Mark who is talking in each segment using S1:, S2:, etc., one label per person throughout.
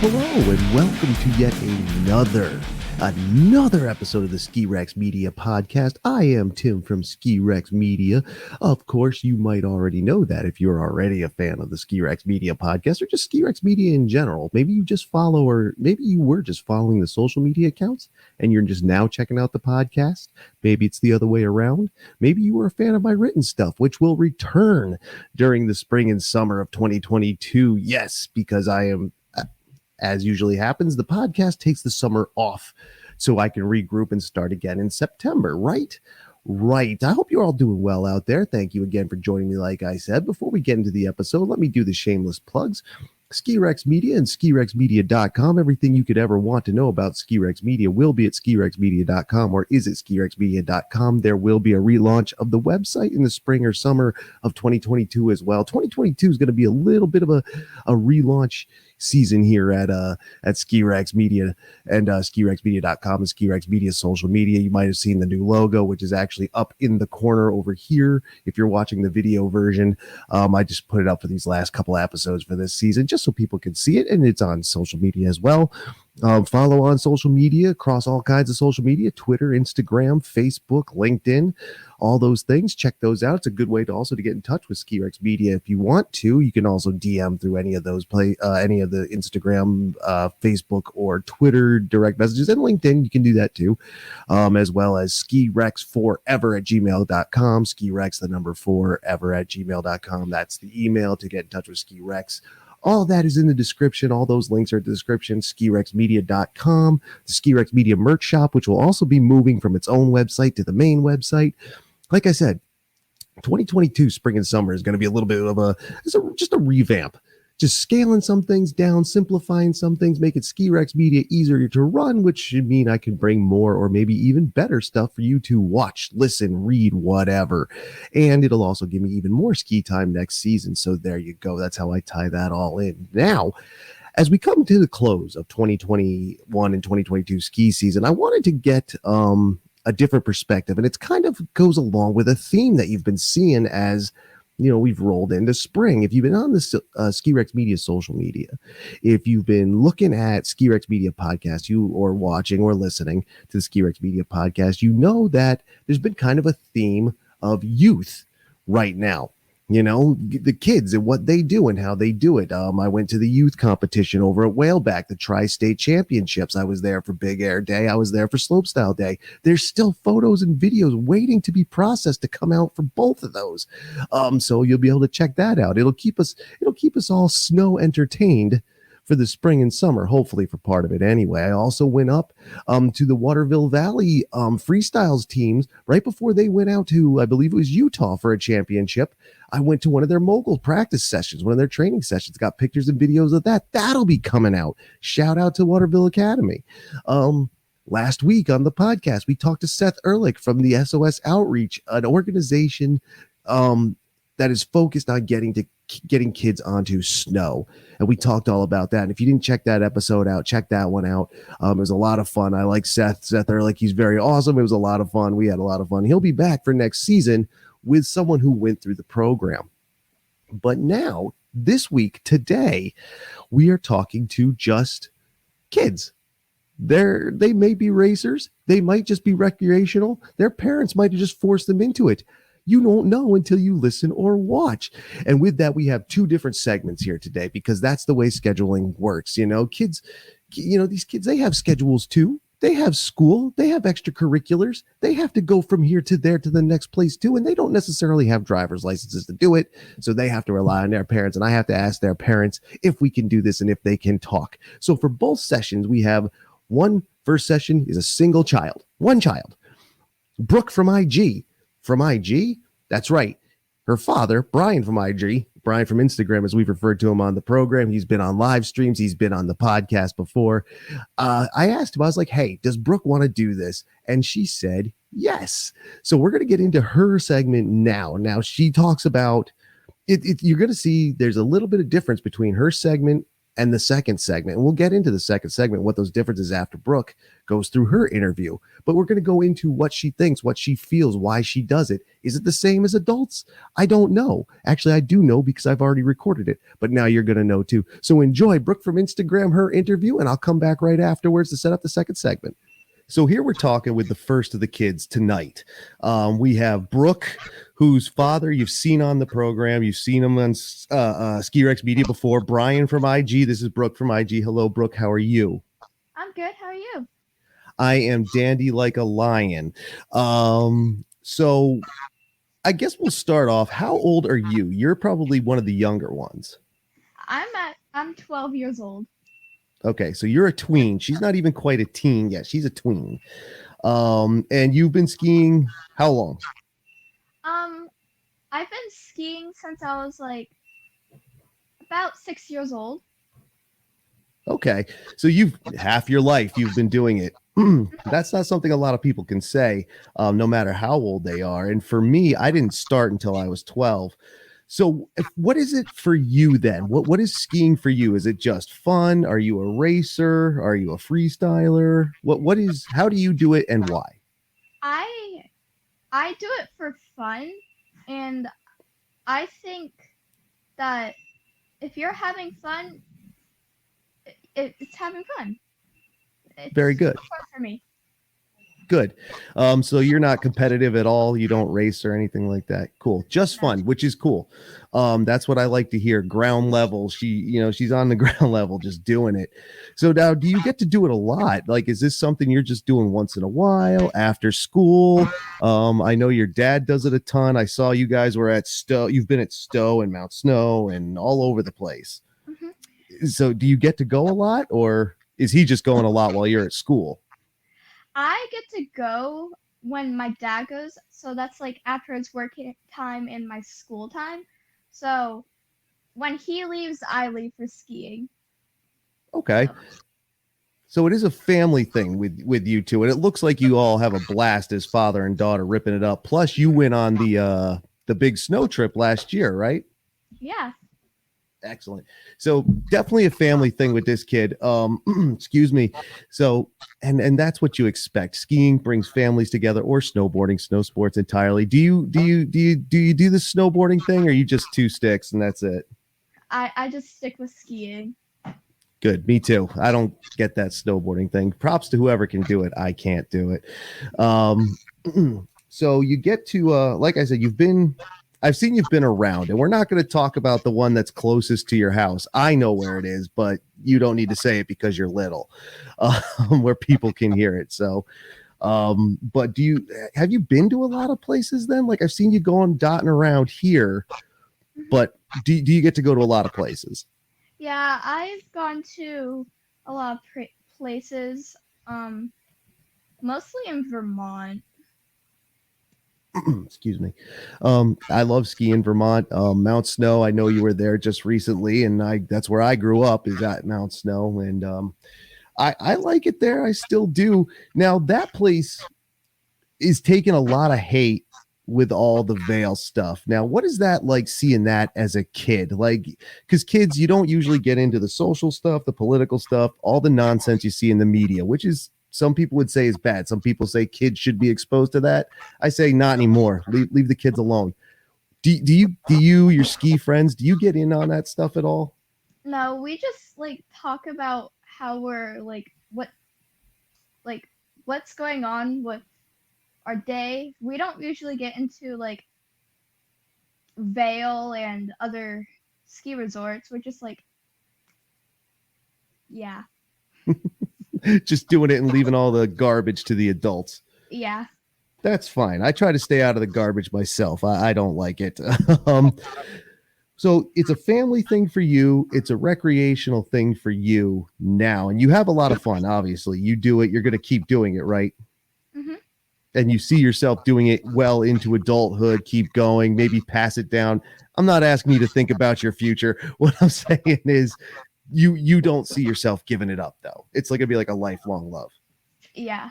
S1: Hello and welcome to yet another episode of the Ski Rex Media Podcast. I am Tim from Ski Rex Media. Of course, you might already know that if you're already a fan of the Ski Rex Media Podcast or just Ski Rex Media in general. Maybe you just follow, or maybe you were just following the social media accounts and you're just now checking out the podcast. Maybe it's the other way around. Maybe you were a fan of my written stuff, which will return during the spring and summer of 2022. Yes, because I am, as usually happens, the podcast takes the summer off so I can regroup and start again in September, right? Right. I hope you're all doing well out there. Thank you again for joining me, like I said. Before we get into the episode, let me do the shameless plugs. Ski Rex Media and skirexmedia.com. Everything you could ever want to know about Ski Rex Media will be at skirexmedia.com, or is it skirexmedia.com? There will be a relaunch of the website in the spring or summer of 2022 as well. 2022 is going to be a little bit of a relaunch season here at Ski Rex Media and skirexmedia.com and Ski Rex Media social media. You might have seen the new logo, which is actually up in the corner over here. If you're watching the video version, I just put it up for these last couple episodes for this season, just so people can see it, and it's on social media as well. Follow on social media across all kinds of social media: Twitter, Instagram, Facebook, LinkedIn, all those things. Check those out. It's a good way to also to get in touch with Ski Rex Media if you want to. You can also DM through any of those any of the Instagram, Facebook, or Twitter direct messages, and LinkedIn. You can do that too, as well as skirex4ever@gmail.com. Skirex the number 4ever@gmail.com. That's the email to get in touch with Ski Rex. All that is in the description. All those links are in the description. skirexmedia.com, the Ski Rex Media merch shop, which will also be moving from its own website to the main website. Like I said, 2022 spring and summer is going to be a little bit of just a revamp. Just scaling some things down, simplifying some things, making Ski Rex Media easier to run, which should mean I can bring more or maybe even better stuff for you to watch, listen, read, whatever. And it'll also give me even more ski time next season. So there you go. That's how I tie that all in. Now, as we come to the close of 2021 and 2022 ski season, I wanted to get a different perspective. And it's kind of goes along with a theme that you've been seeing as we've rolled into spring. If you've been on the Ski Rex Media social media, if you've been looking at Ski Rex Media podcast, or watching or listening to the Ski Rex Media podcast, you know that there's been kind of a theme of youth right now. The kids and what they do and how they do it. I went to the youth competition over at Whaleback, the Tri-State Championships. I was there for Big Air Day. I was there for Slopestyle Day. There's still photos and videos waiting to be processed to come out for both of those. So you'll be able to check that out. It'll keep us all snow entertained for the spring and summer, hopefully for part of it anyway. I also went up to the Waterville Valley freestyles teams right before they went out to, I believe it was Utah, for a championship. I went to one of their mogul practice sessions, one of their training sessions, got pictures and videos of that. That'll be coming out. Shout out to Waterville Academy. Last week on the podcast, we talked to Seth Ehrlich from the SOS Outreach, an organization that is focused on getting kids onto snow. And we talked all about that. And if you didn't check that episode out, check that one out. It was a lot of fun. I like Seth Ehrlich. He's very awesome. It was a lot of fun. We had a lot of fun. He'll be back for next season with someone who went through the program. But now, this week, today, we are talking to just kids. They may be racers. They might just be recreational. Their parents might have just forced them into it. You don't know until you listen or watch. And with that, we have two different segments here today, because that's the way scheduling works. Kids, these kids, they have schedules too. They have school, they have extracurriculars, they have to go from here to there to the next place too, and they don't necessarily have driver's licenses to do it, so they have to rely on their parents, and I have to ask their parents if we can do this and if they can talk. So for both sessions, we have first session is a single child, one child. Brooke from IG. From IG? That's right. Her father, Brian from IG, Brian from Instagram, as we've referred to him on the program. He's been on live streams. He's been on the podcast before. I asked him, I was like, hey, does Brooke want to do this? And she said, yes. So we're going to get into her segment now. Now she talks about it. You're going to see there's a little bit of difference between her segment and the second segment. And we'll get into the second segment, what those differences after Brooke goes through her interview. But we're going to go into what she thinks, what she feels, why she does it. Is it the same as adults? I don't know. Actually, I do know because I've already recorded it, but now you're going to know too. So enjoy Brooke from Instagram, her interview, and I'll come back right afterwards to set up the second segment. So here we're talking with the first of the kids tonight. We have Brooke, whose father you've seen on the program. You've seen him on Ski Rex Media before. Brian from IG. This is Brooke from IG. Hello, Brooke. How are you?
S2: I'm good. How are you?
S1: I am dandy like a lion. So I guess we'll start off. How old are you? You're probably one of the younger ones.
S2: I'm 12 years old.
S1: Okay, so you're a tween. She's not even quite a teen yet. She's a tween. And you've been skiing how long?
S2: I've been skiing since I was like about 6 years old.
S1: Okay, so you've half your life you've been doing it. That's not something a lot of people can say, no matter how old they are. And for me, I didn't start until I was 12. So what is it for you then? What is skiing for you? Is it just fun? Are you a racer? Are you a freestyler? How do you do it and why?
S2: I I do it for fun, and I think that if you're having fun, it's having fun.
S1: Very
S2: It's
S1: good.
S2: fun for me.
S1: Good. So you're not competitive at all. You don't race or anything like that. Cool. Just
S2: No.
S1: fun, which is cool. That's what I like to hear. Ground level. She's on the ground level, just doing it. So now, do you get to do it a lot? Like, is this something you're just doing once in a while after school? I know your dad does it a ton. I saw you guys were at Stowe. You've been at Stowe and Mount Snow and all over the place.
S2: hmm
S1: So do you get to go a lot, or is he just going a lot while you're at school?
S2: I get to go when my dad goes, so that's like after his working time and my school time. So when he leaves, I leave for skiing.
S1: Okay.
S2: So
S1: So it is a family thing with you two, and it looks like you all have a blast as father and daughter ripping it up. Plus, you went on the big snow trip last year, right?
S2: yeah,
S1: Excellent. So definitely a family thing with this kid. Excuse me. So and that's what you expect. Skiing brings families together, or snowboarding, snow sports entirely. Do you do the snowboarding thing, or you just two sticks and that's it?
S2: I just stick with skiing.
S1: Good. Me too. I don't get that snowboarding thing. Props to whoever can do it. I can't do it. Um, so you get to, like I said, I've seen you've been around, and we're not going to talk about the one that's closest to your house. I know where it is, but you don't need to say it because you're little, where people can hear it. So, but have you been to a lot of places then? Like I've seen you going dotting around here,
S2: hmm
S1: but do you get to go to a lot of places?
S2: Yeah, I've gone to a lot of places, um, mostly in Vermont.
S1: Excuse me. I love skiing Vermont. Mount Snow. I know you were there just recently, and that's where I grew up is at Mount Snow, and I like it there. I still do. Now that place is taking a lot of hate with all the veil stuff. Now, what is that like seeing that as a kid? Like, because kids, you don't usually get into the social stuff, the political stuff, all the nonsense you see in the media, which is some people would say is bad. Some people say kids should be exposed to that. I say not anymore. Leave the kids alone. Your ski friends, do you get in on that stuff at all?
S2: No, we just like talk about how we're like what's going on with our day. We don't usually get into like Vale and other ski resorts. We're just like, yeah,
S1: Just doing it and leaving all the garbage to the adults.
S2: yeah.
S1: That's fine. I try to stay out of the garbage myself. I don't like it. um, so it's a family thing for you. It's a recreational thing for you now. And you have a lot of fun, obviously. You do it. You're going to keep doing it, right?
S2: hmm
S1: And you see yourself doing it well into adulthood. Keep going, maybe pass it down. I'm not asking you to think about your future. What I'm saying is you don't see yourself giving it up, though. It's like going to be like a lifelong love.
S2: Yeah.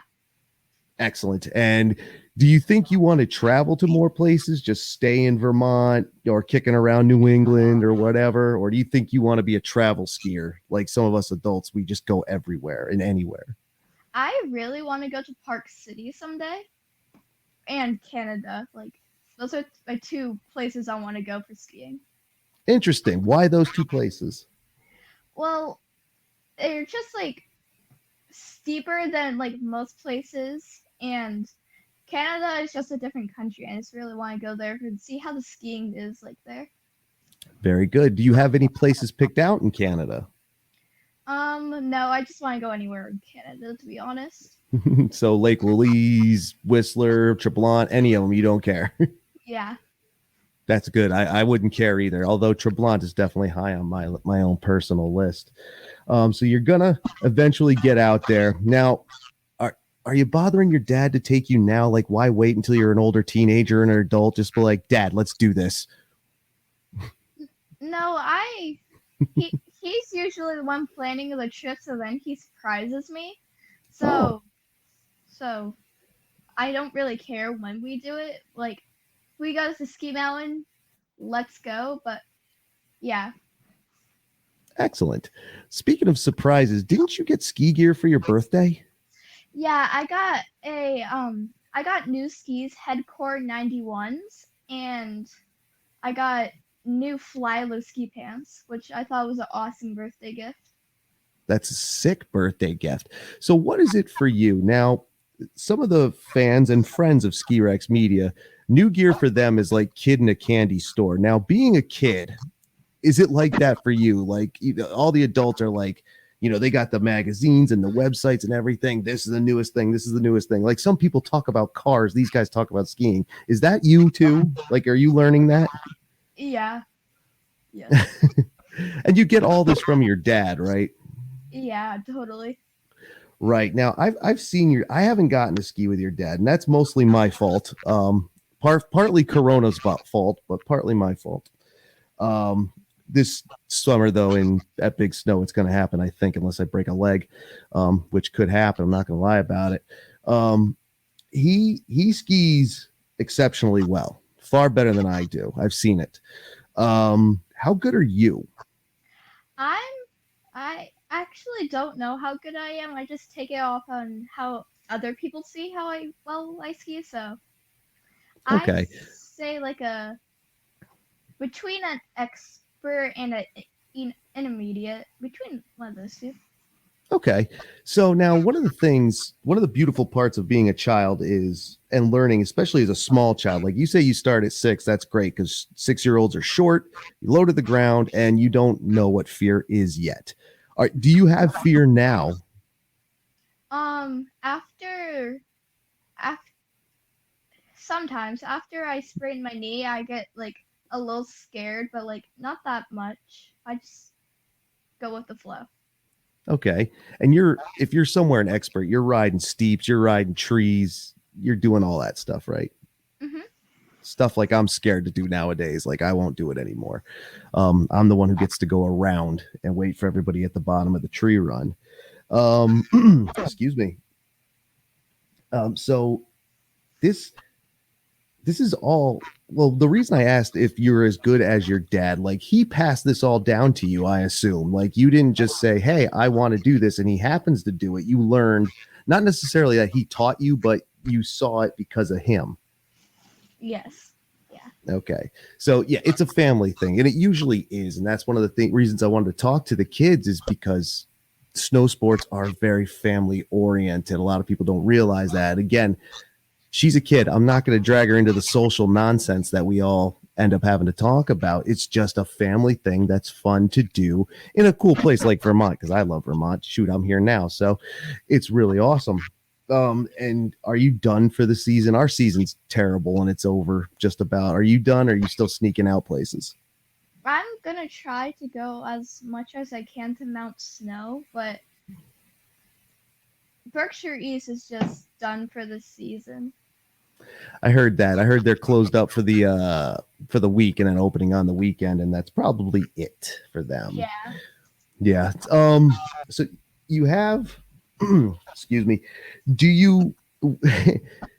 S1: Excellent. And do you think you want to travel to more places, just stay in Vermont or kicking around New England or whatever? Or do you think you want to be a travel skier? Like some of us adults, we just go everywhere and anywhere.
S2: I really want to go to Park City someday and Canada. Like those are my two places I want to go for skiing.
S1: Interesting. Why those two places?
S2: Well, they're just like steeper than like most places, and Canada is just a different country. I just really want to go there and see how the skiing is like there.
S1: Very good. Do you have any places picked out in Canada?
S2: No, I just want to go anywhere in Canada, to be honest.
S1: So Lake Louise, Whistler, Treblont, any of them, you don't care.
S2: Yeah.
S1: That's good. I wouldn't care either, although Treblont is definitely high on my own personal list. So you're gonna eventually get out there. Now, are you bothering your dad to take you now? Like, why wait until you're an older teenager and an adult? Just be like, Dad, let's do this.
S2: No, he's usually the one planning the trip, so then he surprises me. So so I don't really care when we do it. Like, if we go to the ski mountain, let's go. But yeah,
S1: Excellent. Speaking of surprises, didn't you get ski gear for your birthday?
S2: yeah, I got new skis, Headcore 91s, and I got new Flylow ski pants, which I thought was an awesome birthday gift.
S1: That's a sick birthday gift. So what is it for you? Now, some of the fans and friends of Ski Rex Media, new gear for them is like kid in a candy store. Now, being a kid, is it like that for you? Like, all the adults are like, they got the magazines and the websites and everything. This is the newest thing. This is the newest thing. Like, some people talk about cars. These guys talk about skiing. Is that you too? Like, are you learning that?
S2: Yeah. Yeah.
S1: And you get all this from your dad, right?
S2: Yeah, totally.
S1: Right. Now, I've seen you. I haven't gotten to ski with your dad, and that's mostly my fault. Partly Corona's fault, but partly my fault. This summer, though, at Big Snow, it's going to happen, I think, unless I break a leg, which could happen. I'm not going to lie about it. He skis exceptionally well, far better than I do. I've seen it. How good are you?
S2: I actually don't know how good I am. I just take it off on how other people see how I ski. So I
S1: Okay.
S2: say like a between an expert and an intermediate, between one of those two.
S1: Okay. So now one of the beautiful parts of being a child is, and learning, especially as a small child, like you say, you start at 6, that's great because 6-year-olds are short, you low to the ground, and you don't know what fear is yet. Do you have fear now?
S2: After sometimes after I sprain my knee, I get like a little scared, but like not that much. I just go with the flow.
S1: Okay. And if you're somewhere an expert, you're riding steeps, you're riding trees, you're doing all that stuff, right?
S2: Hmm.
S1: Stuff like I'm scared to do nowadays. Like I won't do it anymore. I'm the one who gets to go around and wait for everybody at the bottom of the tree run. Excuse me. So this is all, well, the reason I asked if you're as good as your dad, like he passed this all down to you, I assume. Like you didn't just say, hey, I want to do this, and he happens to do it. You learned, not necessarily that he taught you, but you saw it because of him.
S2: Yes. Yeah.
S1: Okay. So yeah, it's a family thing, and it usually is. And that's one of the reasons I wanted to talk to the kids, is because snow sports are very family oriented. A lot of people don't realize that. Again, she's a kid. I'm not going to drag her into the social nonsense that we all end up having to talk about. It's just a family thing that's fun to do in a cool place like Vermont, because I love Vermont. Shoot, I'm here now. So it's really awesome. And are you done for the season? Our season's terrible and it's over just about. Are you done, or are you still sneaking out places?
S2: I'm gonna try to go as much as I can to Mount Snow, but Berkshire East is just done for the season.
S1: I heard that. I heard they're closed up for the week and then opening on the weekend, and that's probably it for them.
S2: Yeah.
S1: Yeah. So you have excuse me. Do you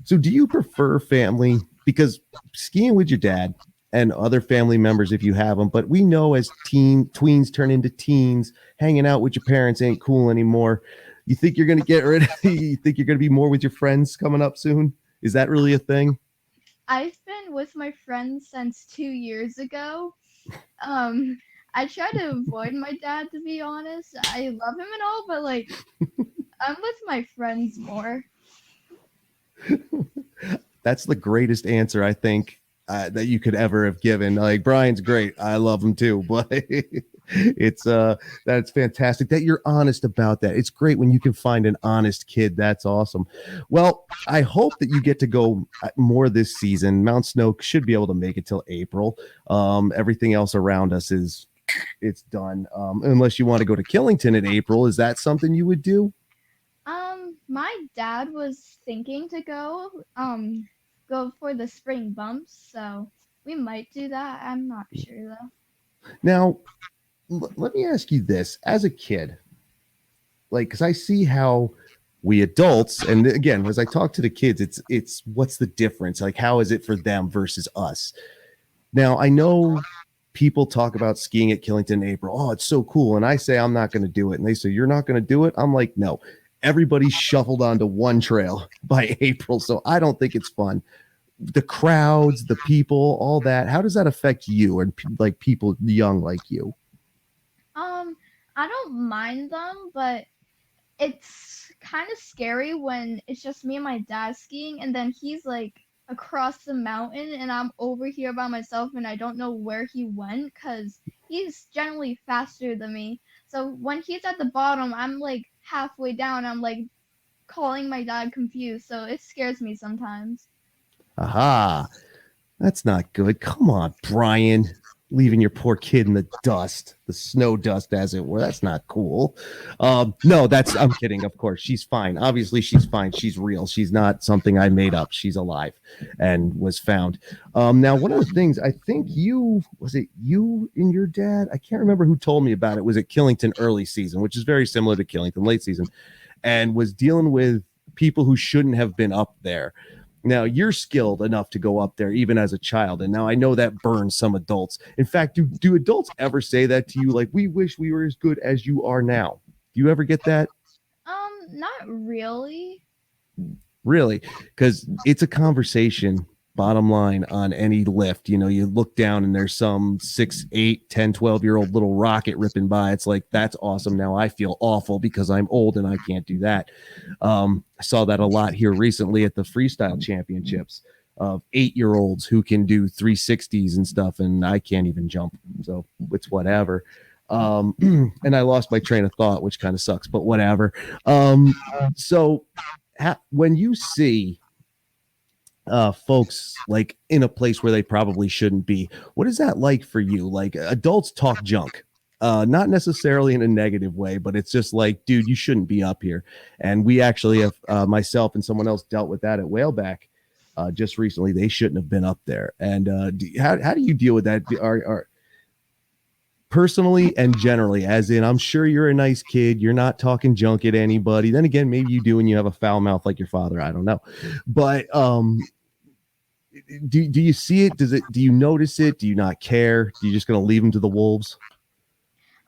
S1: So do you prefer family? Because skiing with your dad and other family members, if you have them, but we know as tweens turn into teens, hanging out with your parents ain't cool anymore. You think you're going to get rid of, you think you're going to be more with your friends coming up soon? Is that really a thing?
S2: I've been with my friends since 2 years ago. Um, I try to avoid my dad, to be honest. I love him and all, but like I'm with my friends more.
S1: That's the greatest answer I think that you could ever have given. Like Brian's great, I love him too, but it's that's fantastic that you're honest about that. It's great when you can find an honest kid. That's awesome. Well, I hope that you get to go more this season. Mount Snow should be able to make it till April. Everything else around us is it's done. Unless you want to go to Killington in April, is that something you would do?
S2: My dad was thinking to go for the spring bumps, so we might do that. I'm not sure though.
S1: Now, let me ask you this: as a kid, like, because I see how we adults, and again, as I talk to the kids, it's what's the difference? Like, how is it for them versus us? Now, I know people talk about skiing at Killington in April. Oh, it's so cool. And I say, I'm not going to do it. And they say, you're not going to do it. I'm like, no, everybody's shuffled onto one trail by April. So I don't think it's fun. The crowds, the people, all that. How does that affect you and like people young like you?
S2: Um, I don't mind them, but it's kind of scary when it's just me and my dad skiing, and then he's like across the mountain, and I'm over here by myself, and I don't know where he went because he's generally faster than me. So when he's at the bottom, I'm like halfway down. I'm like calling my dad confused, so it scares me sometimes.
S1: Aha. That's not good. Come on, Brian. Leaving your poor kid in the dust, the snow dust, as it were. That's not cool. No, I'm kidding. Of course, she's fine. Obviously, she's fine. She's real. She's not something I made up. She's alive and was found. Now, one of the things I think was it you and your dad? I can't remember who told me about it. Was it Killington early season, which is very similar to Killington late season, and was dealing with people who shouldn't have been up there. Now you're skilled enough to go up there even as a child. And now I know that burns some adults. In fact, do adults ever say that to you? Like, we wish we were as good as you are now. Do you ever get that?
S2: Not really.
S1: Really? Because it's a conversation, bottom line, on any lift. You know, you look down and there's some 6, 8, 10, 12-year old little rocket ripping by. It's like, that's awesome. Now I feel awful because I'm old and I can't do that. I saw that a lot here recently at the freestyle championships of 8-year-olds who can do 360s and stuff, and I can't even jump. So it's whatever. And I lost my train of thought, which kind of sucks, but whatever. So when you see folks like in a place where they probably shouldn't be, what is that like for you? Like, adults talk junk, not necessarily in a negative way, but it's just like, dude, you shouldn't be up here. And we actually have myself and someone else dealt with that at Whaleback just recently. They shouldn't have been up there. And how do you deal with that? Are personally and generally, as in, I'm sure you're a nice kid, you're not talking junk at anybody. Then again, maybe you do and you have a foul mouth like your father, I don't know. But do you see it? Do you notice it? Do you not care? Do you just gonna leave them to the wolves?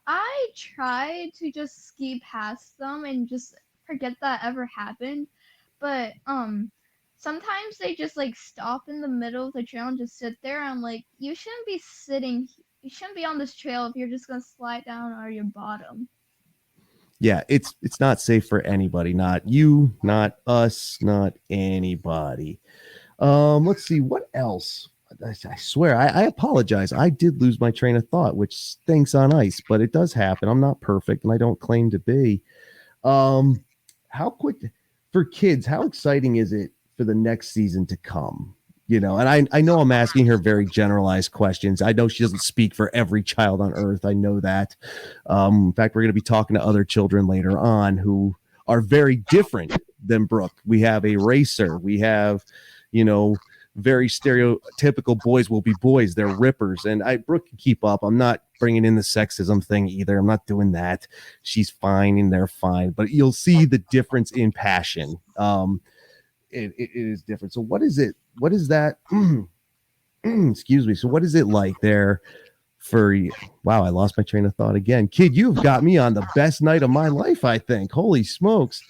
S2: I try to just ski past them and just forget that ever happened. But sometimes they just like stop in the middle of the trail and just sit there. I'm like, you shouldn't be on this trail if you're just gonna slide down or your bottom.
S1: Yeah, it's not safe for anybody, not you, not us, not anybody. Let's see what else. I swear, I apologize. I did lose my train of thought, which stinks on ice, but it does happen. I'm not perfect, and I don't claim to be. Um, how quick for kids? How exciting is it for the next season to come? You know, and I know I'm asking her very generalized questions. I know she doesn't speak for every child on earth. I know that. In fact, we're going to be talking to other children later on who are very different than Brooke. We have a racer. We have, you know, very stereotypical boys will be boys. They're rippers. And Brooke can keep up. I'm not bringing in the sexism thing either. I'm not doing that. She's fine and they're fine. But you'll see the difference in passion. it is different. So what is it? What is that? Excuse me. So what is it like there for you? Wow, I lost my train of thought again. Kid, you've got me on the best night of my life, I think. Holy smokes.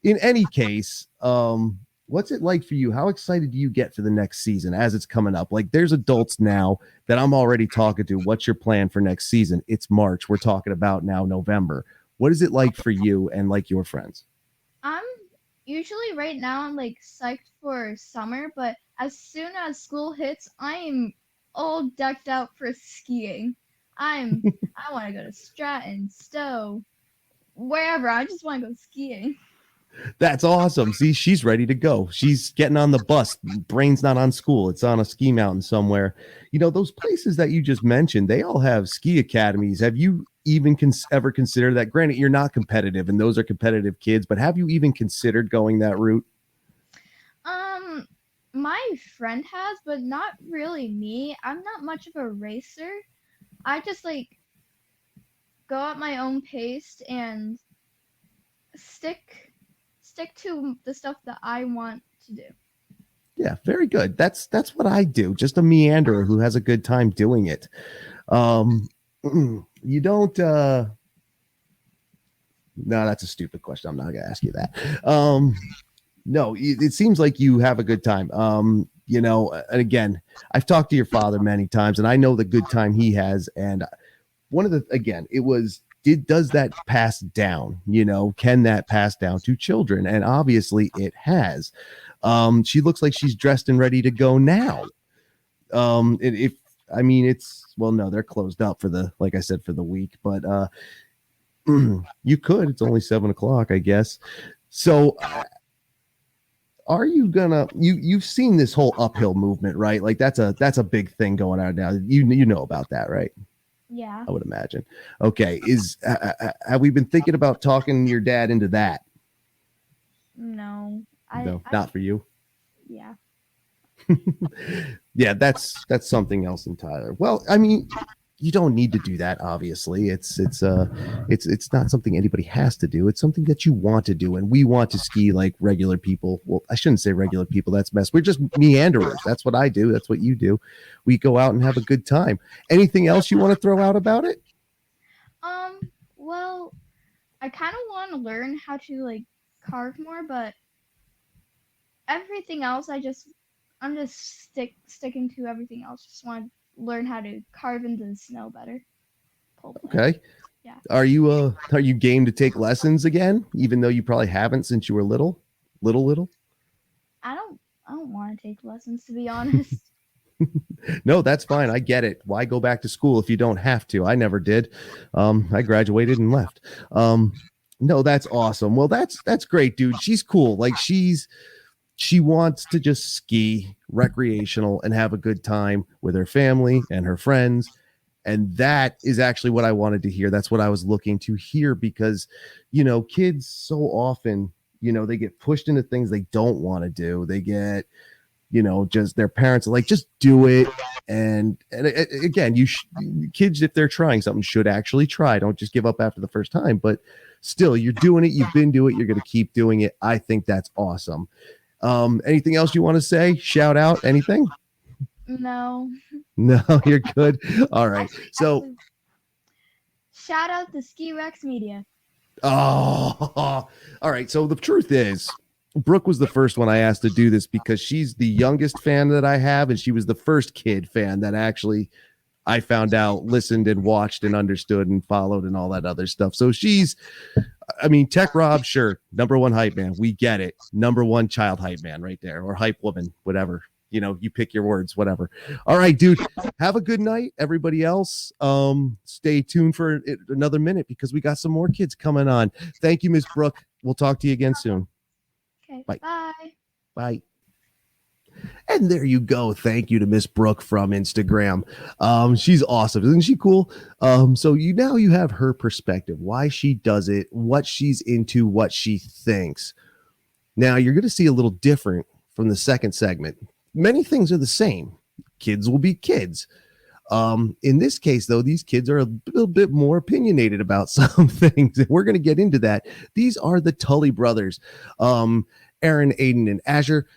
S1: In any case, what's it like for you? How excited do you get for the next season as it's coming up? Like there's adults now that I'm already talking to. What's your plan for next season? It's March. We're talking about now November. What is it like for you and like your friends?
S2: I'm usually right now I'm like psyched for summer, but as soon as school hits, I'm all decked out for skiing. I want to go to Stratton, Stowe, wherever. I just want to go skiing.
S1: That's awesome. See, she's ready to go. She's getting on the bus. Brain's not on school. It's on a ski mountain somewhere. You know, those places that you just mentioned, they all have ski academies. Have you even ever considered that? Granted, you're not competitive and those are competitive kids, but have you even considered going that route?
S2: My friend has, but not really me. I'm not much of a racer. I just like go at my own pace and stick to the stuff that I want to do.
S1: Yeah, very good. That's what I do. Just a meanderer who has a good time doing it. You don't no, that's a stupid question. I'm not gonna ask you that. No, it seems like you have a good time. You know, and again, I've talked to your father many times, and I know the good time he has. And one of the again, it was does that pass down? You know, can that pass down to children? And obviously, it has. She looks like she's dressed and ready to go now. If I mean, it's well, no, they're closed up for the like I said for the week, but you could. It's only 7 o'clock, I guess. So. Are you gonna you've seen this whole uphill movement, right? Like that's a big thing going on now. You know about that, right?
S2: Yeah.
S1: I would imagine. Okay, have we been thinking about talking your dad into that?
S2: No.
S1: No, not for you.
S2: Yeah.
S1: Yeah, that's something else entirely. Well, I mean, you don't need to do that. Obviously, it's not something anybody has to do. It's something that you want to do, and we want to ski like regular people. Well, I shouldn't say regular people. That's mess. We're just meanderers. That's what I do. That's what you do. We go out and have a good time. Anything else you want to throw out about it?
S2: Well, I kind of want to learn how to like carve more, but everything else I'm just sticking to everything else. Just want to learn how to carve into the snow better.
S1: Okay.
S2: Yeah.
S1: Are you game to take lessons again, even though you probably haven't since you were little?
S2: I don't want to take lessons, to be honest.
S1: No, that's fine. I get it. Why go back to school if you don't have to? I never did. I graduated and left. No, that's awesome. Well, that's great, dude. She's cool. Like she wants to just ski recreational and have a good time with her family and her friends. And that is actually what I wanted to hear. That's what I was looking to hear because, you know, kids so often, you know, they get pushed into things they don't want to do. They get, you know, just their parents are like, just do it. And again, kids, if they're trying something, should actually try. Don't just give up after the first time. But still, you're doing it. You've been doing it. You're going to keep doing it. I think that's awesome. Anything else you want to say? Shout out anything?
S2: No.
S1: No, you're good. All right. So
S2: shout out to Ski Rex Media.
S1: Oh, all right. So the truth is, Brooke was the first one I asked to do this because she's the youngest fan that I have, and she was the first kid fan that actually I found out listened and watched and understood and followed and all that other stuff. So I mean, Tech Rob, sure, #1 hype man. We get it. #1 child hype man right there, or hype woman, whatever. You know, you pick your words, whatever. All right, dude. Have a good night, everybody else. Stay tuned for another minute because we got some more kids coming on. Thank you, Miss Brooke. We'll talk to you again soon.
S2: Okay.
S1: Bye.
S2: Bye.
S1: Bye. And there you go. Thank you to Miss Brooke from Instagram. She's awesome. Isn't she cool? So you have her perspective, why she does it, what she's into, what she thinks. Now you're going to see a little different from the second segment. Many things are the same. Kids will be kids. In this case, though, these kids are a little bit more opinionated about some things. We're going to get into that. These are the Tully brothers. Aaron, Aiden, and Azure.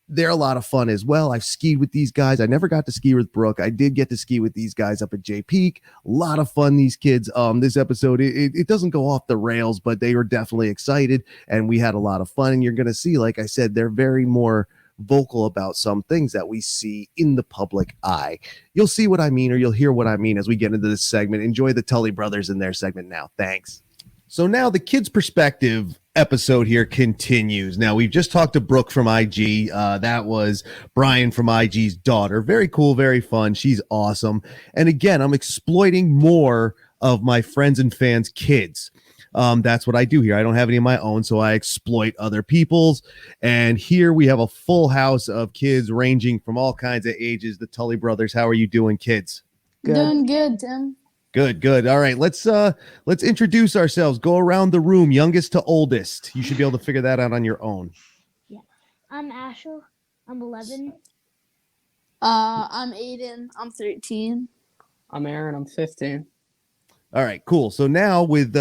S1: They're a lot of fun as well. I've skied with these guys. I never got to ski with Brooke. I did get to ski with these guys up at J Peak. A lot of fun, these kids. This episode, it doesn't go off the rails, but they were definitely excited, and we had a lot of fun. And you're going to see, like I said, they're very more vocal about some things that we see in the public eye. You'll see what I mean, or you'll hear what I mean as we get into this segment. Enjoy the Tully brothers in their segment now. Thanks. So now the kids' perspective episode here continues. Now, we've just talked to Brooke from IG. That was Brian from IG's daughter. Very cool, very fun. She's awesome. And again, I'm exploiting more of my friends and fans' kids. That's what I do here. I don't have any of my own, so I exploit other people's. And here we have a full house of kids ranging from all kinds of ages. The Tully brothers. How are you doing, kids?
S3: Good.
S4: Doing good, Tim.
S1: Good. All right, let's introduce ourselves. Go around the room, youngest to oldest. You should be able to figure that out on your own.
S3: Yeah. I'm Asher. I'm 11.
S4: I'm Aiden. I'm 13.
S5: I'm Aaron. I'm 15.
S1: All right, cool. So now with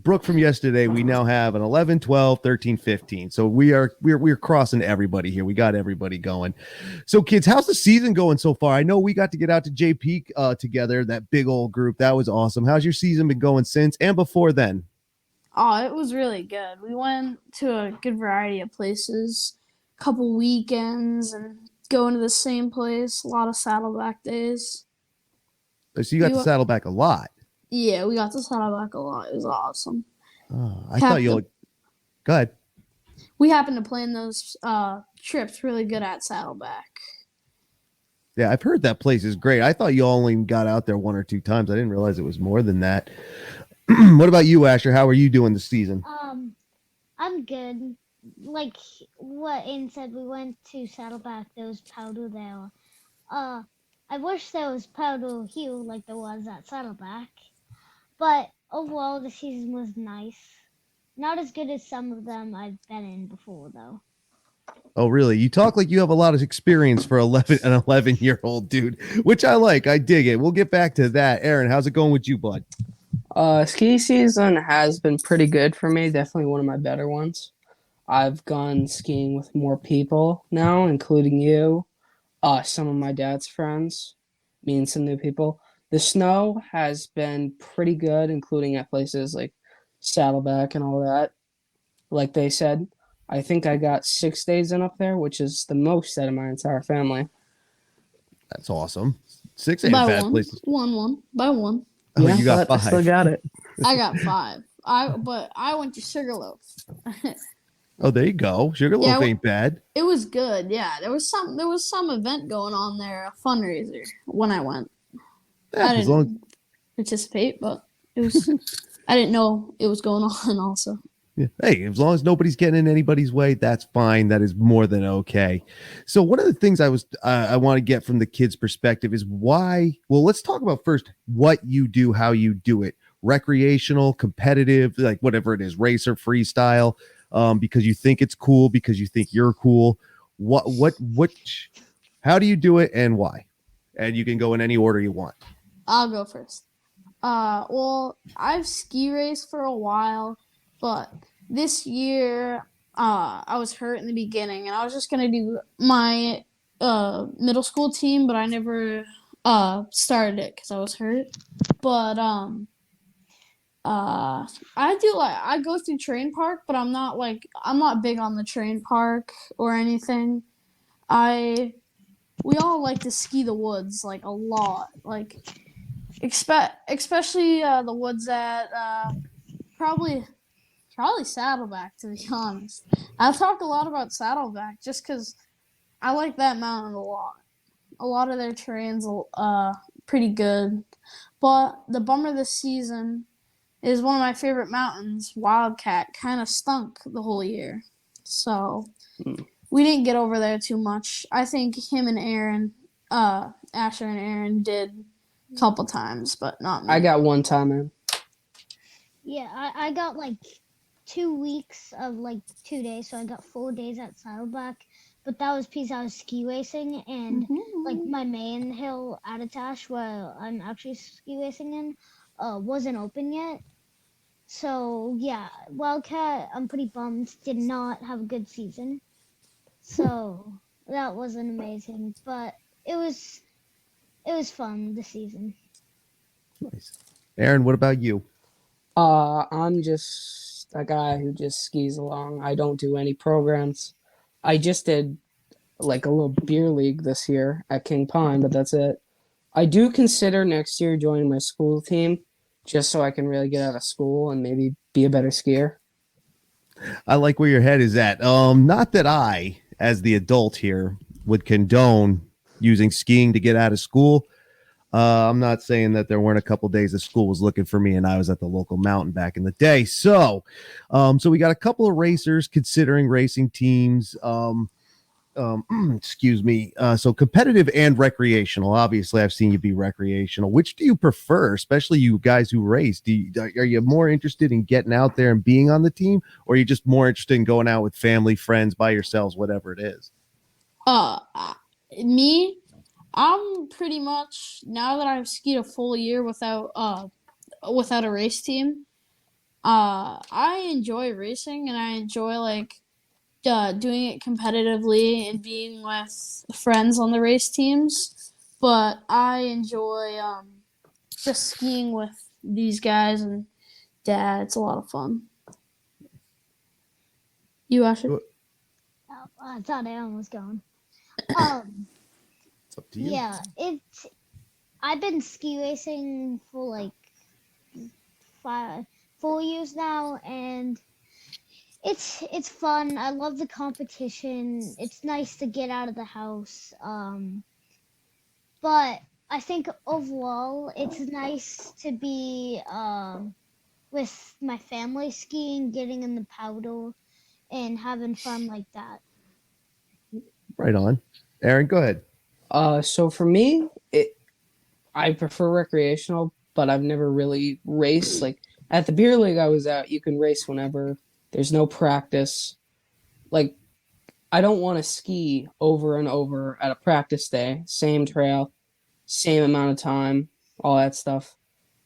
S1: Brooke from yesterday, we now have an 11, 12, 13, 15. So we're crossing everybody here. We got everybody going. So kids, how's the season going so far? I know we got to get out to J Peak together, that big old group. That was awesome. How's your season been going since and before then?
S4: Oh, it was really good. We went to a good variety of places, a couple weekends, and going to the same place. A lot of Saddleback days.
S1: So you got to Saddleback a lot.
S4: Yeah, we got to Saddleback a lot. It was awesome.
S1: Oh, I thought you'll go ahead.
S4: We happened to plan those trips really good at Saddleback.
S1: Yeah, I've heard that place is great. I thought you only got out there one or two times. I didn't realize it was more than that. What about you, Asher? How are you doing this season?
S3: I'm good. Like what Aiden said, we went to Saddleback. There was powder there. I wish there was powder here like there was at Saddleback. But overall, the season was nice. Not as good as some of them I've been in before, though.
S1: Oh, really? You talk like you have a lot of experience for an 11-year-old dude, which I like. I dig it. We'll get back to that. Aaron, how's it going with you, bud?
S5: Ski season has been pretty good for me. Definitely one of my better ones. I've gone skiing with more people now, including you, some of my dad's friends, me and some new people. The snow has been pretty good, including at places like Saddleback and all that. Like they said, I think I got 6 days in up there, which is the most out of my entire family.
S1: That's awesome. 6 ain't
S4: By
S1: bad
S4: one.
S1: places.
S4: By one.
S1: Oh, you got
S5: I
S1: 5.
S5: still got it.
S4: I got 5. But I went to Sugarloaf.
S1: Oh, there you go. Sugarloaf
S4: Yeah,
S1: ain't bad.
S4: It was good, yeah. There was some event going on there, a fundraiser when I went.
S1: Yeah,
S4: I didn't participate, but it was. I didn't know it was going on. Also,
S1: yeah. Hey, as long as nobody's getting in anybody's way, that's fine. That is more than okay. So one of the things I want to get from the kids' perspective is why. Well, let's talk about first what you do, how you do it. Recreational, competitive, like whatever it is, racer, freestyle. Because you think it's cool, because you think you're cool. How do you do it and why? And you can go in any order you want.
S4: I'll go first. Well, I've ski raced for a while, but this year, I was hurt in the beginning, and I was just gonna do my middle school team, but I never started it because I was hurt. But I go through train park, but I'm not big on the train park or anything. We all like to ski the woods like a lot, like especially the woods at probably Saddleback, to be honest. I talk a lot about Saddleback just because I like that mountain a lot. A lot of their terrain's pretty good, but the bummer this season is one of my favorite mountains, Wildcat, kind of stunk the whole year. So we didn't get over there too much. I think him and Aaron, Asher and Aaron did a couple times, but not me.
S5: I got one time in.
S3: Yeah, I got like 2 weeks of like 2 days, so I got 4 days at Saddleback. But that was because I was ski racing, and like my main hill at Attach, where I'm actually ski racing in, wasn't open yet. So yeah, Wildcat, I'm pretty bummed, did not have a good season. So that wasn't amazing, but it was fun this season.
S1: Nice. Aaron, what about you?
S5: I'm just a guy who just skis along. I don't do any programs. I just did like a little beer league this year at King Pine, but that's it. I do consider next year joining my school team just so I can really get out of school and maybe be a better skier.
S1: I like where your head is at. Not that I, as the adult here, would condone using skiing to get out of school. I'm not saying that there weren't a couple days that school was looking for me and I was at the local mountain back in the day. So we got a couple of racers considering racing teams. Excuse me. So competitive and recreational. Obviously, I've seen you be recreational. Which do you prefer, especially you guys who race? Are you more interested in getting out there and being on the team, or are you just more interested in going out with family, friends, by yourselves, whatever it is?
S4: Uh, Me, I'm pretty much, now that I've skied a full year without a race team, I enjoy racing and I enjoy like doing it competitively and being with friends on the race teams. But I enjoy just skiing with these guys and dad. It's a lot of fun. You, Asher?
S3: Oh, I thought Aaron was going.
S1: It's up to you.
S3: Yeah, I've been ski racing for like 4 years now, and it's fun. I love the competition. It's nice to get out of the house. But I think overall it's nice to be with my family skiing, getting in the powder, and having fun like that.
S1: Right on. Aaron, go ahead.
S5: So for me, I prefer recreational, but I've never really raced. Like at the beer league I was at, you can race whenever. There's no practice. Like I don't want to ski over and over at a practice day, same trail, same amount of time, all that stuff.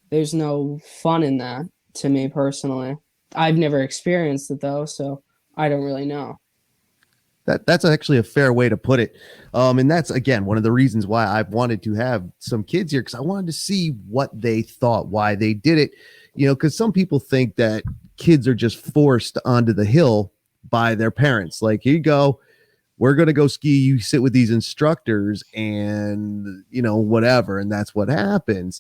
S5: There's no fun in that to me personally. I've never experienced it though, so I don't really know.
S1: That's actually a fair way to put it. And that's again one of the reasons why I've wanted to have some kids here, because I wanted to see what they thought, why they did it. Because some people think that kids are just forced onto the hill by their parents. Like, here you go, we're going to go ski. You sit with these instructors and, whatever. And that's what happens.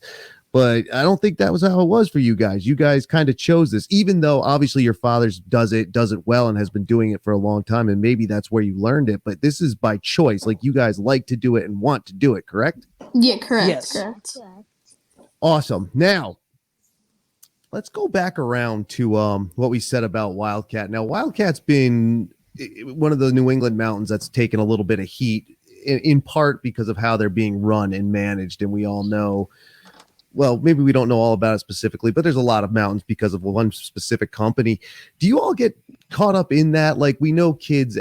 S1: But I don't think that was how it was for you guys. You guys kind of chose this, even though obviously your father's does it well and has been doing it for a long time. And maybe that's where you learned it. But this is by choice. Like, you guys like to do it and want to do it, correct?
S4: Yeah, correct.
S5: Yes.
S4: Correct.
S1: Awesome. Now, let's go back around to what we said about Wildcat. Now, Wildcat's been one of the New England mountains that's taken a little bit of heat, in part because of how they're being run and managed. And we all know, well, maybe we don't know all about it specifically, but there's a lot of mountains because of one specific company. Do you all get caught up in that? Like, we know kids,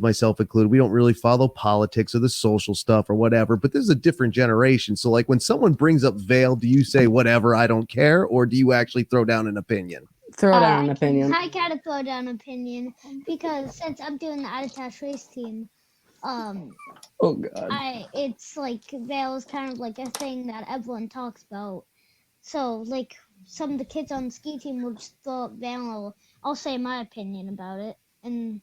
S1: myself included, we don't really follow politics or the social stuff or whatever, but this is a different generation. So like when someone brings up Vail, do you say whatever, I don't care? Or do you actually throw down an opinion?
S5: Throw down an opinion.
S3: I gotta throw down an opinion because since I'm doing the attached race team,
S5: Oh god.
S3: it's like Vail is kind of like a thing that everyone talks about. So like some of the kids on the ski team will just throw up Vail. I'll say my opinion about it, and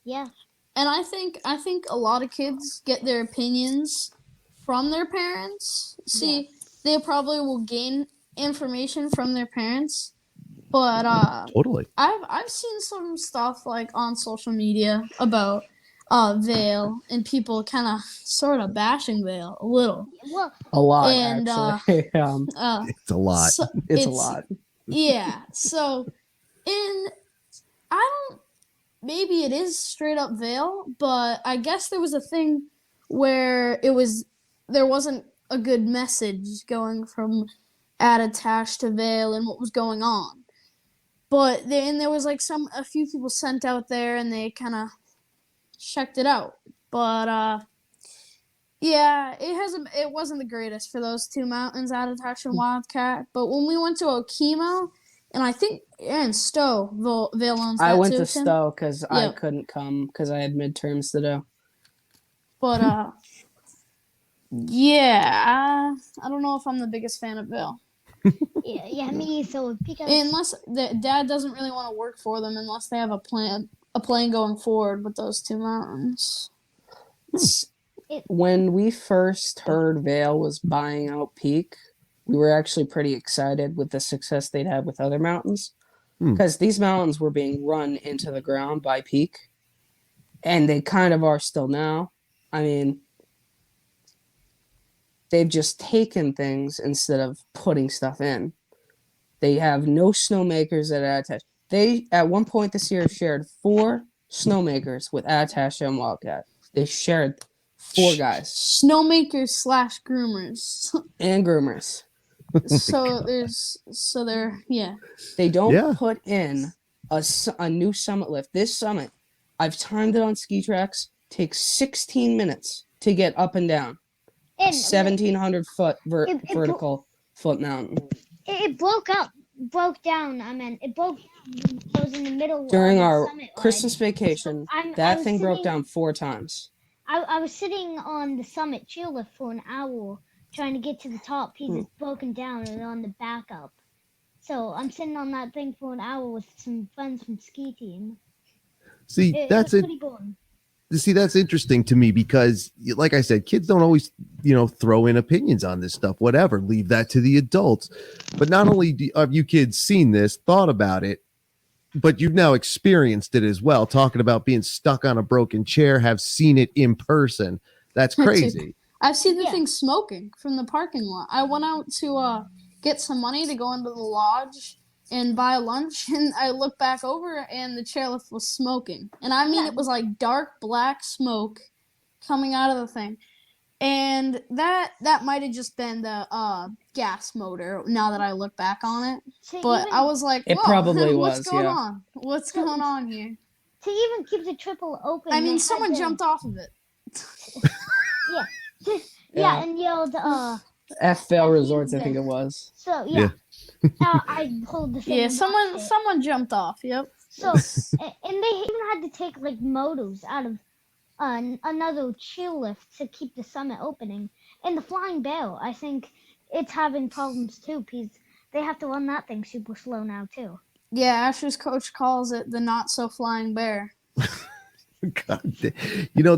S3: yeah.
S4: And I think a lot of kids get their opinions from their parents. See, they probably will gain information from their parents. But
S1: Totally.
S4: I've seen some stuff like on social media about Vail and people kind of sort of bashing Vail a little.
S3: Well,
S5: A lot,
S4: And,
S5: actually.
S1: It's a lot.
S4: So
S5: It's a lot.
S4: Yeah. So, I don't. Maybe it is straight up Vail, but I guess there was a thing where there wasn't a good message going from attached to Vail and what was going on. But then there was like a few people sent out there and they kind of checked it out. But yeah, it wasn't the greatest for those two mountains, attached and Wildcat. But when we went to Okemo, And I think and Stowe, Vale owns that
S5: I went
S4: too,
S5: to
S4: Tim.
S5: Stowe because I
S4: Yep.
S5: couldn't come because I had midterms to do.
S4: But yeah, I don't know if I'm the biggest fan of Vale.
S3: Yeah, me so because
S4: Unless the dad doesn't really want to work for them unless they have a plan going forward with those two mountains.
S5: When we first heard Vale was buying out Peak, we were actually pretty excited with the success they'd had with other mountains. Because these mountains were being run into the ground by Peak. And they kind of are still now. I mean, they've just taken things instead of putting stuff in. They have no snowmakers at Attach. They, at one point this year, shared 4 snowmakers with Attach and Wildcat. They shared 4 guys.
S4: Snowmakers / groomers.
S5: And groomers. They don't put in a new summit lift. This summit, I've timed it on ski tracks, takes 16 minutes to get up and down.
S3: and
S5: 1,700 foot vertical foot mountain.
S3: it broke down. I mean, it broke. I was in the middle
S5: During
S3: of the
S5: our
S3: summit
S5: Christmas vacation, that thing broke down 4 times.
S3: I was sitting on the summit chairlift for an hour trying to get to the top because it's broken down and on the back up. So I'm sitting on that thing for an hour with some friends from ski team.
S1: See, that's it. See, that's interesting to me because, like I said, kids don't always, throw in opinions on this stuff, whatever. Leave that to the adults. But not only have you kids seen this, thought about it, but you've now experienced it as well. Talking about being stuck on a broken chair, have seen it in person. That's crazy.
S4: I've seen the thing smoking from the parking lot. I went out to get some money to go into the lodge and buy lunch, and I looked back over and the chairlift was smoking. And I mean, it was like dark black smoke coming out of the thing. And that might have just been the gas motor now that I look back on it. But I was like,
S5: it probably
S4: what's
S5: was,
S4: going on? What's going on here?
S3: To even keep the triple open.
S4: I mean, someone jumped off of it.
S3: Yeah, and yelled,
S5: F Vale Resorts, I think it was.
S3: So, I pulled the thing.
S4: Yeah, someone jumped off, yep.
S3: So, and they even had to take, like, motors out of another chairlift to keep the summit opening. And the Flying Bear, I think it's having problems, too, because they have to run that thing super slow now, too.
S4: Yeah, Asher's coach calls it the not-so-flying bear.
S1: God,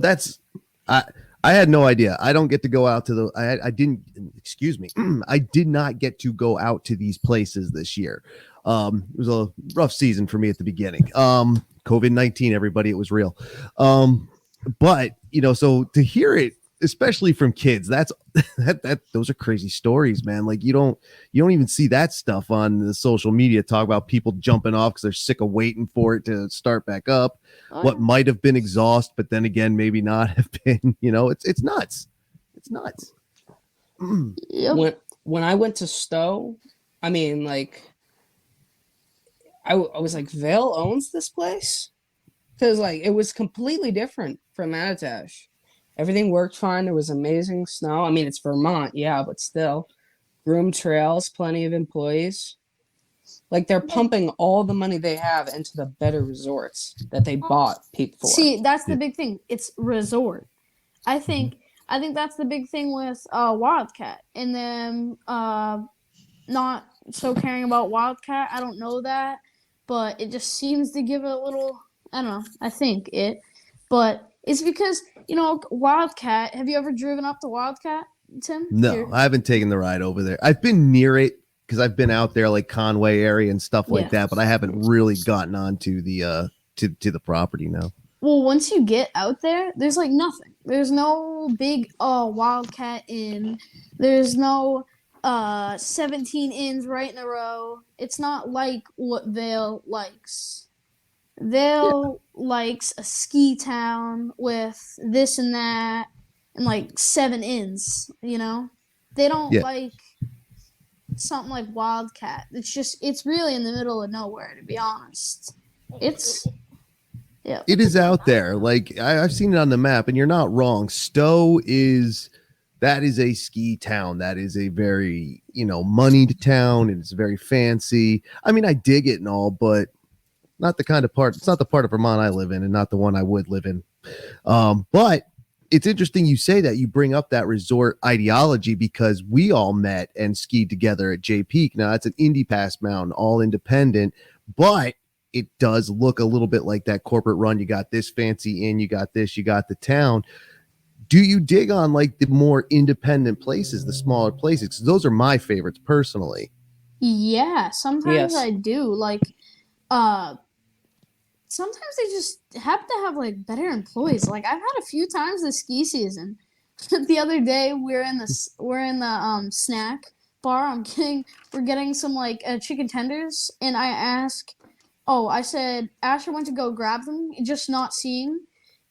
S1: that's... I had no idea. I don't get to go out to the. I didn't. Excuse me. I did not get to go out to these places this year. It was a rough season for me at the beginning. COVID-19, everybody, it was real. But so to hear it, especially from kids, that's those are crazy stories, man. Like you don't even see that stuff on the social media. Talk about people jumping off because they're sick of waiting for it to start back up. What might have been exhaust, but then again, maybe not have been. It's nuts. It's nuts.
S4: Yep.
S5: When I went to Stowe, I mean, like, I was like, Vale owns this place because like it was completely different from Attach. Everything worked fine. There was amazing snow. I mean, it's Vermont, yeah, but still. Groomed trails, plenty of employees. Like, they're pumping all the money they have into the better resorts that they bought Peak for.
S4: See, that's the big thing. It's resort. I think that's the big thing with Wildcat. And then not so caring about Wildcat. I don't know that. But it just seems to give it a little, I don't know, I think it. But it's because, Wildcat, have you ever driven up to Wildcat, Tim?
S1: No, I haven't taken the ride over there. I've been near it because I've been out there like Conway area and stuff like that, but I haven't really gotten onto the to the property now.
S4: Well, once you get out there, there's like nothing. There's no big Wildcat Inn. There's no 17 inns right in a row. It's not like what Vale likes. Vale likes a ski town with this and that and like 7 inns, They don't like something like Wildcat. It's really in the middle of nowhere, to be honest. It
S1: is out there. Like I've seen it on the map, and you're not wrong. Stowe is that is a ski town. That is a very, moneyed town, and it's very fancy. I mean, I dig it and all, but not the kind of part. It's not the part of Vermont I live in, and not the one I would live in. But it's interesting you say that. You bring up that resort ideology because we all met and skied together at J Peak. Now that's an Indy Pass mountain, all independent, but it does look a little bit like that corporate run. You got this fancy inn, you got this, you got the town. Do you dig on like the more independent places, the smaller places? 'Cause those are my favorites personally.
S4: Yeah, sometimes
S5: Yes.
S4: I do. Like, sometimes they just happen to have like better employees. Like I've had a few times this ski season. The other day we're in the snack bar. We're getting some like chicken tenders, and I said Asher went to go grab them, just not seeing,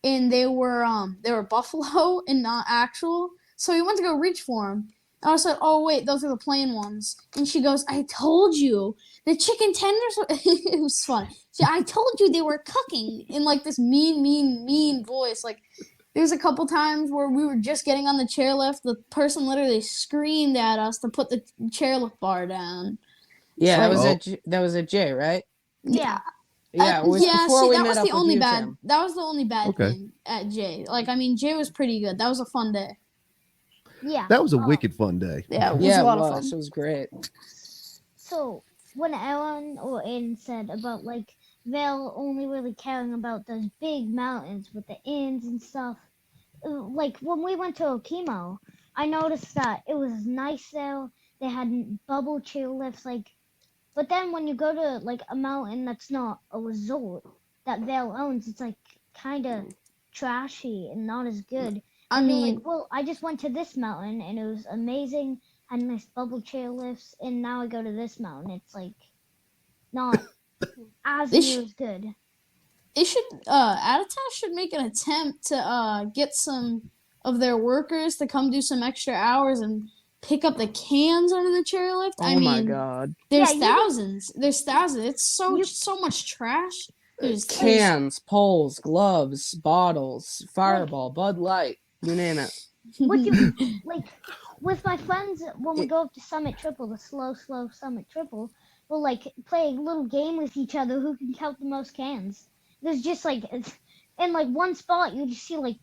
S4: and they were buffalo and not actual. So he went to go reach for them. And I said, "Oh wait, those are the plain ones." And she goes, "I told you the chicken tenders." It was funny. I told you they were cooking in like this mean voice. Like there's a couple times where we were just getting on the chairlift. The person literally screamed at us to put the chairlift bar down.
S5: Yeah,
S4: So-
S5: that was at J, right?
S3: Yeah.
S5: Yeah, it was before we
S4: that
S5: met
S4: was
S5: up
S4: the
S5: with
S4: only
S5: you,
S4: bad.
S5: Tim.
S4: That was the only bad
S1: Okay.
S4: thing at J. Like I mean, J was pretty good. That was a fun day.
S3: Yeah.
S1: That was a wicked fun day.
S4: Yeah, it was
S5: Yeah,
S4: a lot
S5: it
S4: of
S5: was.
S4: fun.
S5: It was great.
S3: So when Ellen or Aiden said about like Val only really caring about those big mountains with the inns and stuff, like when we went to Okemo, I noticed that it was nice there. They had bubble chairlifts, like, but then when you go to like a mountain that's not a resort that Val owns, it's like kind of trashy and not as good.
S4: I
S3: And they're
S4: mean,
S3: like, well, I just went to this mountain and it was amazing, had nice bubble chairlifts, and now I go to this mountain. It's like not as
S4: They
S3: near as good.
S4: they should Adidas should make an attempt to get some of their workers to come do some extra hours and pick up the cans under the chairlift.
S5: Oh
S4: I
S5: my
S4: mean,
S5: god.
S4: there's
S3: Yeah,
S4: thousands. There's thousands. It's
S3: You-
S4: so much trash. There's
S5: Cans, poles, gloves, bottles, Fireball, Bud Light, you name it.
S3: What you like with my friends when we go up to Summit Triple, the slow Summit Triple, we'll like play a little game with each other who can count the most cans. There's just like in like one spot you just see like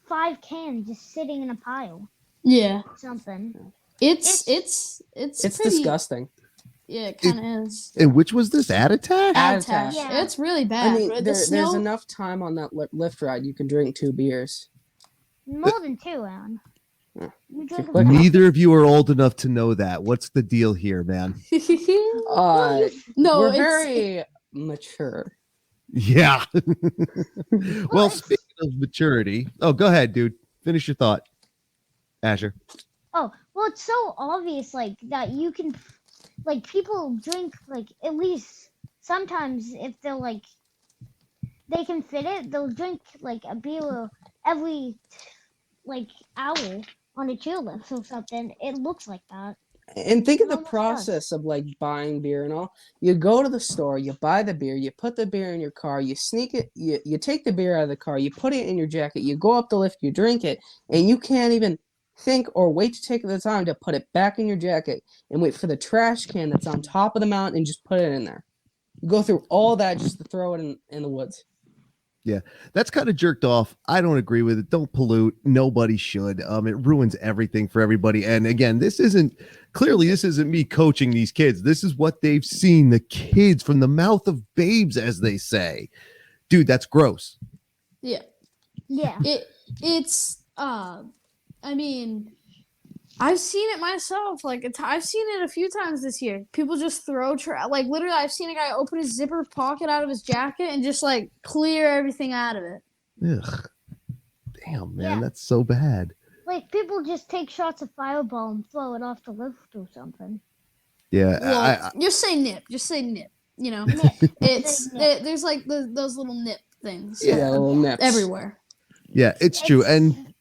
S3: 5 cans just sitting in a pile.
S4: Yeah,
S3: Something.
S4: it's
S5: It's
S4: pretty,
S5: disgusting.
S4: Yeah, it kind of is.
S1: And which was this? Adatash?
S5: Adatash.
S3: Yeah.
S4: It's really bad.
S5: I mean,
S4: but
S5: there's
S4: the snow,
S5: enough time on that lift ride. You can drink 2 beers.
S3: More than 2, Aaron.
S5: Yeah.
S3: You drink
S5: quick
S3: a lot.
S1: Neither of you are old enough to know that. What's the deal here, man?
S4: no,
S5: We're
S4: it's
S5: very mature.
S1: Yeah. Well,
S3: Well, it's-
S1: speaking of maturity, go ahead, dude. Finish your thought, Asher.
S3: Oh, well, it's so obvious, like, that you can, like, people drink, like, at least sometimes if they're, like, they can fit it, they'll drink, like, a beer every, like, hour on a chairlift or something. It looks like that.
S5: And think of
S3: It
S5: the
S3: almost does.
S5: process of like buying beer and all. You go to the store, you buy the beer, you put the beer in your car, you sneak it, you take the beer out of the car, you put it in your jacket, you go up the lift, you drink it, and you can't even think or wait to take the time to put it back in your jacket and wait for the trash can that's on top of the mountain and just put it in there. You go through all that just to throw it in the woods.
S1: That's kind of jerked off. I don't agree with it. Don't pollute. Nobody should. It ruins everything for everybody. And again, this isn't me coaching these kids. This is what they've seen, the kids from the mouth of babes, as they say. Dude, that's gross.
S4: yeah.
S3: Yeah.
S4: It's I mean, I've seen it myself. Like I've seen it a few times this year. People just throw like literally. I've seen a guy open his zipper pocket out of his jacket and just like clear everything out of it.
S1: Ugh. Damn, man,
S3: Yeah.
S1: that's so bad.
S3: Like, people just take shots of Fireball and throw it off the lift or something.
S1: Yeah,
S4: Well, just say nip. Just say nip. You know, it's
S3: Nip.
S4: there's like those little nip things
S5: Yeah, little nips.
S4: everywhere.
S1: it's true. And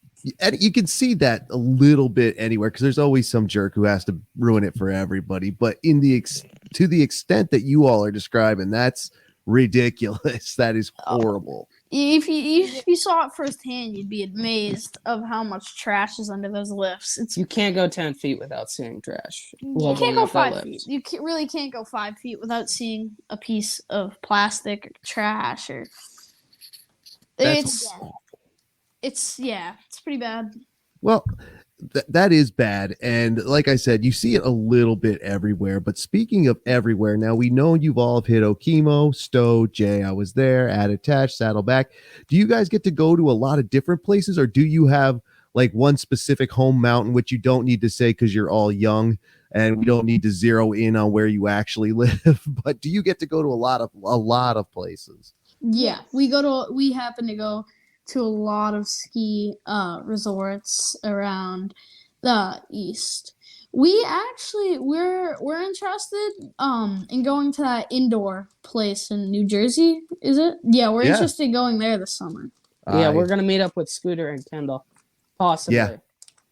S1: you can see that a little bit anywhere because there's always some jerk who has to ruin it for everybody. But to the extent that you all are describing, that's ridiculous. That is horrible.
S4: If you saw it firsthand, you'd be amazed of how much trash is under those lifts.
S5: You can't go 10 feet without seeing trash.
S4: You can't go 5 feet. You really can't go 5 feet without seeing a piece of plastic or trash or.
S1: That's
S4: It's pretty bad.
S1: Well, that is bad. And like I said, you see it a little bit everywhere. But speaking of everywhere, now we know you've all hit Okemo, Stowe, Jay, I was there, Attach, Saddleback. Do you guys get to go to a lot of different places, or do you have like one specific home mountain, which you don't need to say because you're all young and we don't need to zero in on where you actually live? But do you get to go to a lot of places?
S4: Yeah, we happen to go to a lot of ski resorts around the east. We're interested in going to that indoor place in New Jersey. Is it? Yeah, we're interested in going there this summer.
S5: Yeah, we're gonna meet up with Scooter and Kendall, possibly.
S1: Yeah,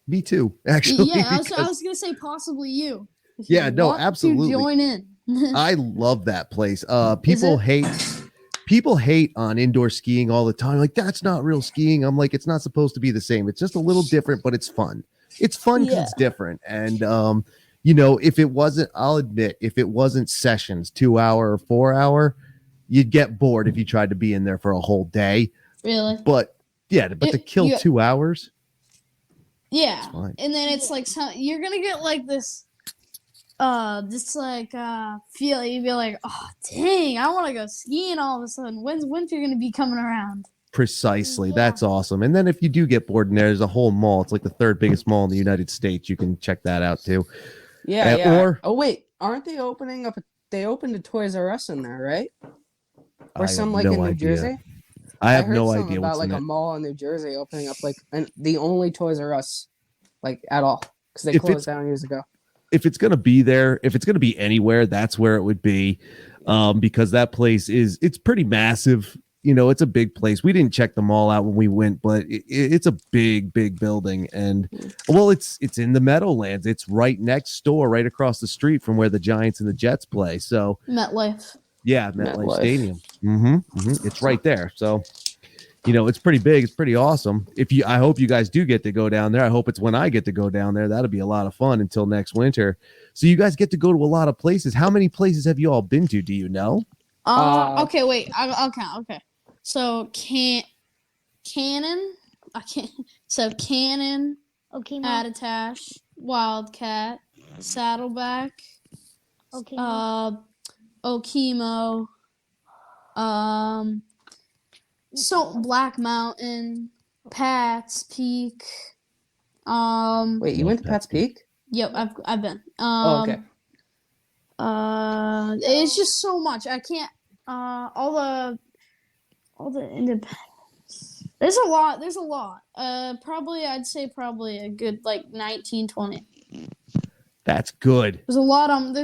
S1: me too. Actually,
S4: yeah, I was gonna say possibly you.
S1: Yeah, no, absolutely.
S4: Join in.
S1: I love that place. People hate on indoor skiing all the time. Like, that's not real skiing. I'm like, it's not supposed to be the same. It's just a little different, but it's fun. It's fun because it's different. And, if it wasn't, I'll admit, if it wasn't sessions, 2 hour or 4 hour, you'd get bored if you tried to be in there for a whole day.
S4: Really?
S1: But to kill 2 hours.
S4: Yeah. And then it's like, you're going to get like this. Feel you'd be like, oh dang, I want to go skiing all of a sudden. When's winter gonna be coming around?
S1: Precisely. Yeah. That's awesome. And then if you do get bored in there's a whole mall. It's like the third biggest mall in the United States. You can check that out too.
S5: Yeah. Or wait, aren't they opening up? They opened a Toys R Us in there, right? Or some like in New Jersey.
S1: I have no idea
S5: about like a mall in New Jersey opening up the only Toys R Us like at all because they closed down years ago.
S1: If it's going to be there, if it's going to be anywhere, that's where it would be, because that place it's pretty massive. It's a big place. We didn't check them all out when we went, but it's a big building. And well, it's in the Meadowlands. It's right next door, right across the street from where the Giants and the Jets play. So
S4: MetLife.
S1: Yeah, MetLife Stadium. It's right there. So, it's pretty big. It's pretty awesome. I hope you guys do get to go down there. I hope it's when I get to go down there. That'll be a lot of fun until next winter. So you guys get to go to a lot of places. How many places have you all been to? Do you know?
S4: Okay, wait. I'll count. Okay. So Cannon. Cannon. Attach. Wildcat. Saddleback. Okemo. So Black Mountain, Pat's Peak.
S5: Wait, you went to Pat's Peak?
S4: Yep, I've been.
S5: Okay.
S4: It's just so much. I can't. All the independence. There's a lot. I'd say a good like 19, 20.
S1: That's good.
S4: There's a lot I'm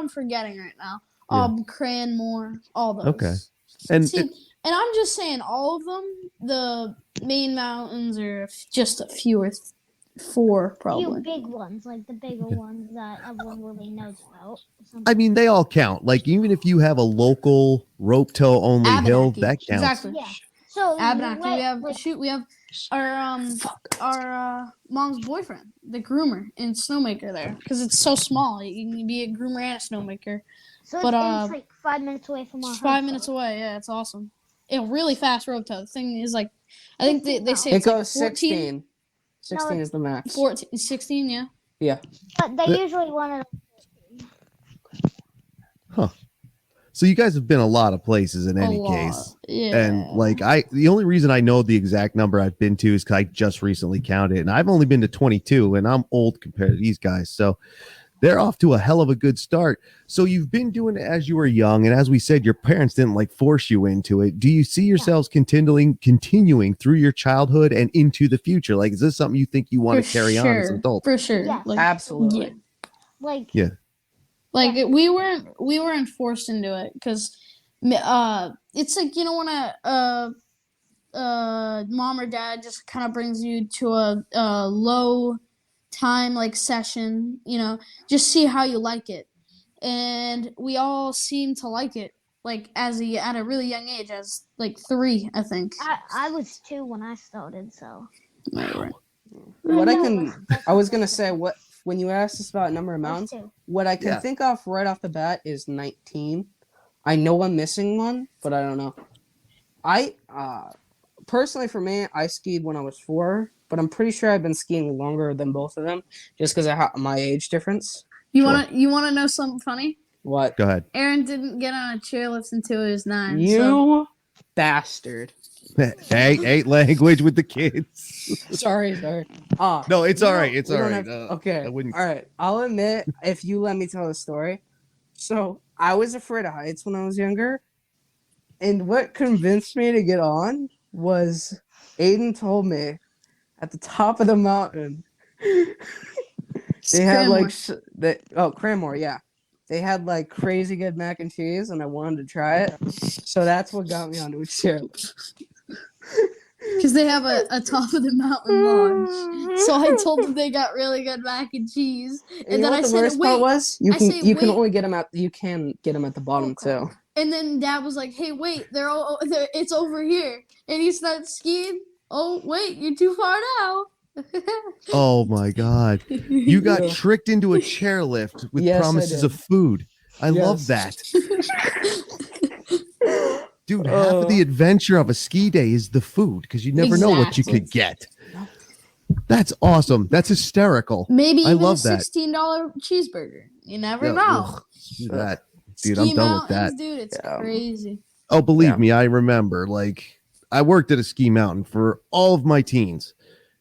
S4: forgetting right now. Cranmore, all those.
S1: Okay.
S4: And I'm just saying, all of them, the main mountains are just a few or 4, probably.
S3: A few big ones, like the bigger ones that everyone really knows about.
S1: I mean, they all count. Like, even if you have a local rope tow only hill, that counts.
S4: Exactly.
S3: Yeah. So
S4: Abenaki, we have our mom's boyfriend, the groomer and snowmaker there, because it's so small. You can be a groomer and a snowmaker.
S3: So it's like 5 minutes away from our house.
S4: 5 minutes away, yeah, it's awesome. A really fast rope tow. The thing is like, I think they say
S5: it goes
S4: like
S5: 16. 16 is the max.
S4: 16, yeah.
S5: Yeah.
S3: But they usually want to.
S1: Huh. So you guys have been a lot of places in any case.
S4: Yeah.
S1: And like the only reason I know the exact number I've been to is because I just recently counted, and I've only been to 22, and I'm old compared to these guys. So they're off to a hell of a good start. So you've been doing it as you were young, and as we said, your parents didn't like force you into it. Do you see yourselves continuing through your childhood and into the future? Like, is this something you think you want to carry on as an adult?
S4: For sure.
S3: Yeah.
S4: Like,
S5: absolutely.
S3: Yeah.
S4: Like we weren't forced into it because it's like, when mom or dad just kind of brings you to a low time like session, just see how you like it, and we all seem to like it like at a really young age, as like 3, I think.
S3: I was 2 when I started, so.
S4: Right.
S5: I was gonna say when you asked us about number of
S3: I was
S5: mountains,
S3: 2.
S5: what I can think of right off the bat is 19. I know I'm missing one, but I don't know. I personally, for me, I skied when I was 4, but I'm pretty sure I've been skiing longer than both of them, just because of my age difference.
S4: You wanna know something funny?
S5: What?
S1: Go ahead.
S4: Aaron didn't get on a chairlift until he was 9.
S5: You bastard.
S1: Hey, language with the kids.
S5: Sorry.
S1: No, it's all right. It's all right.
S5: Okay.
S1: I wouldn't.
S5: All right. I'll admit, if you let me tell the story. So I was afraid of heights when I was younger. And what convinced me to get on was Aiden told me at the top of the mountain, they had Cranmore, yeah. They had like crazy good mac and cheese, and I wanted to try it. So that's what got me onto a chairlift.
S4: Because they have a top of the mountain launch. So I told them they got really good mac and cheese. And then I said,
S5: worst part was? You can only get them at the bottom too.
S4: And then Dad was like, "Hey, wait, it's over here." And he started skiing. Oh, wait, you're too far now.
S1: Oh my God! You got tricked into a chairlift with promises of food. I love that. Dude, half of the adventure of a ski day is the food, because you never know what you could get. That's awesome. That's hysterical.
S4: Maybe even
S1: I love
S4: a $16 cheeseburger. You never know.
S1: Ugh, that, dude,
S4: Ski
S1: I'm done with that.
S4: Dude, it's crazy.
S1: Oh, believe me, I remember. Like, I worked at a ski mountain for all of my teens,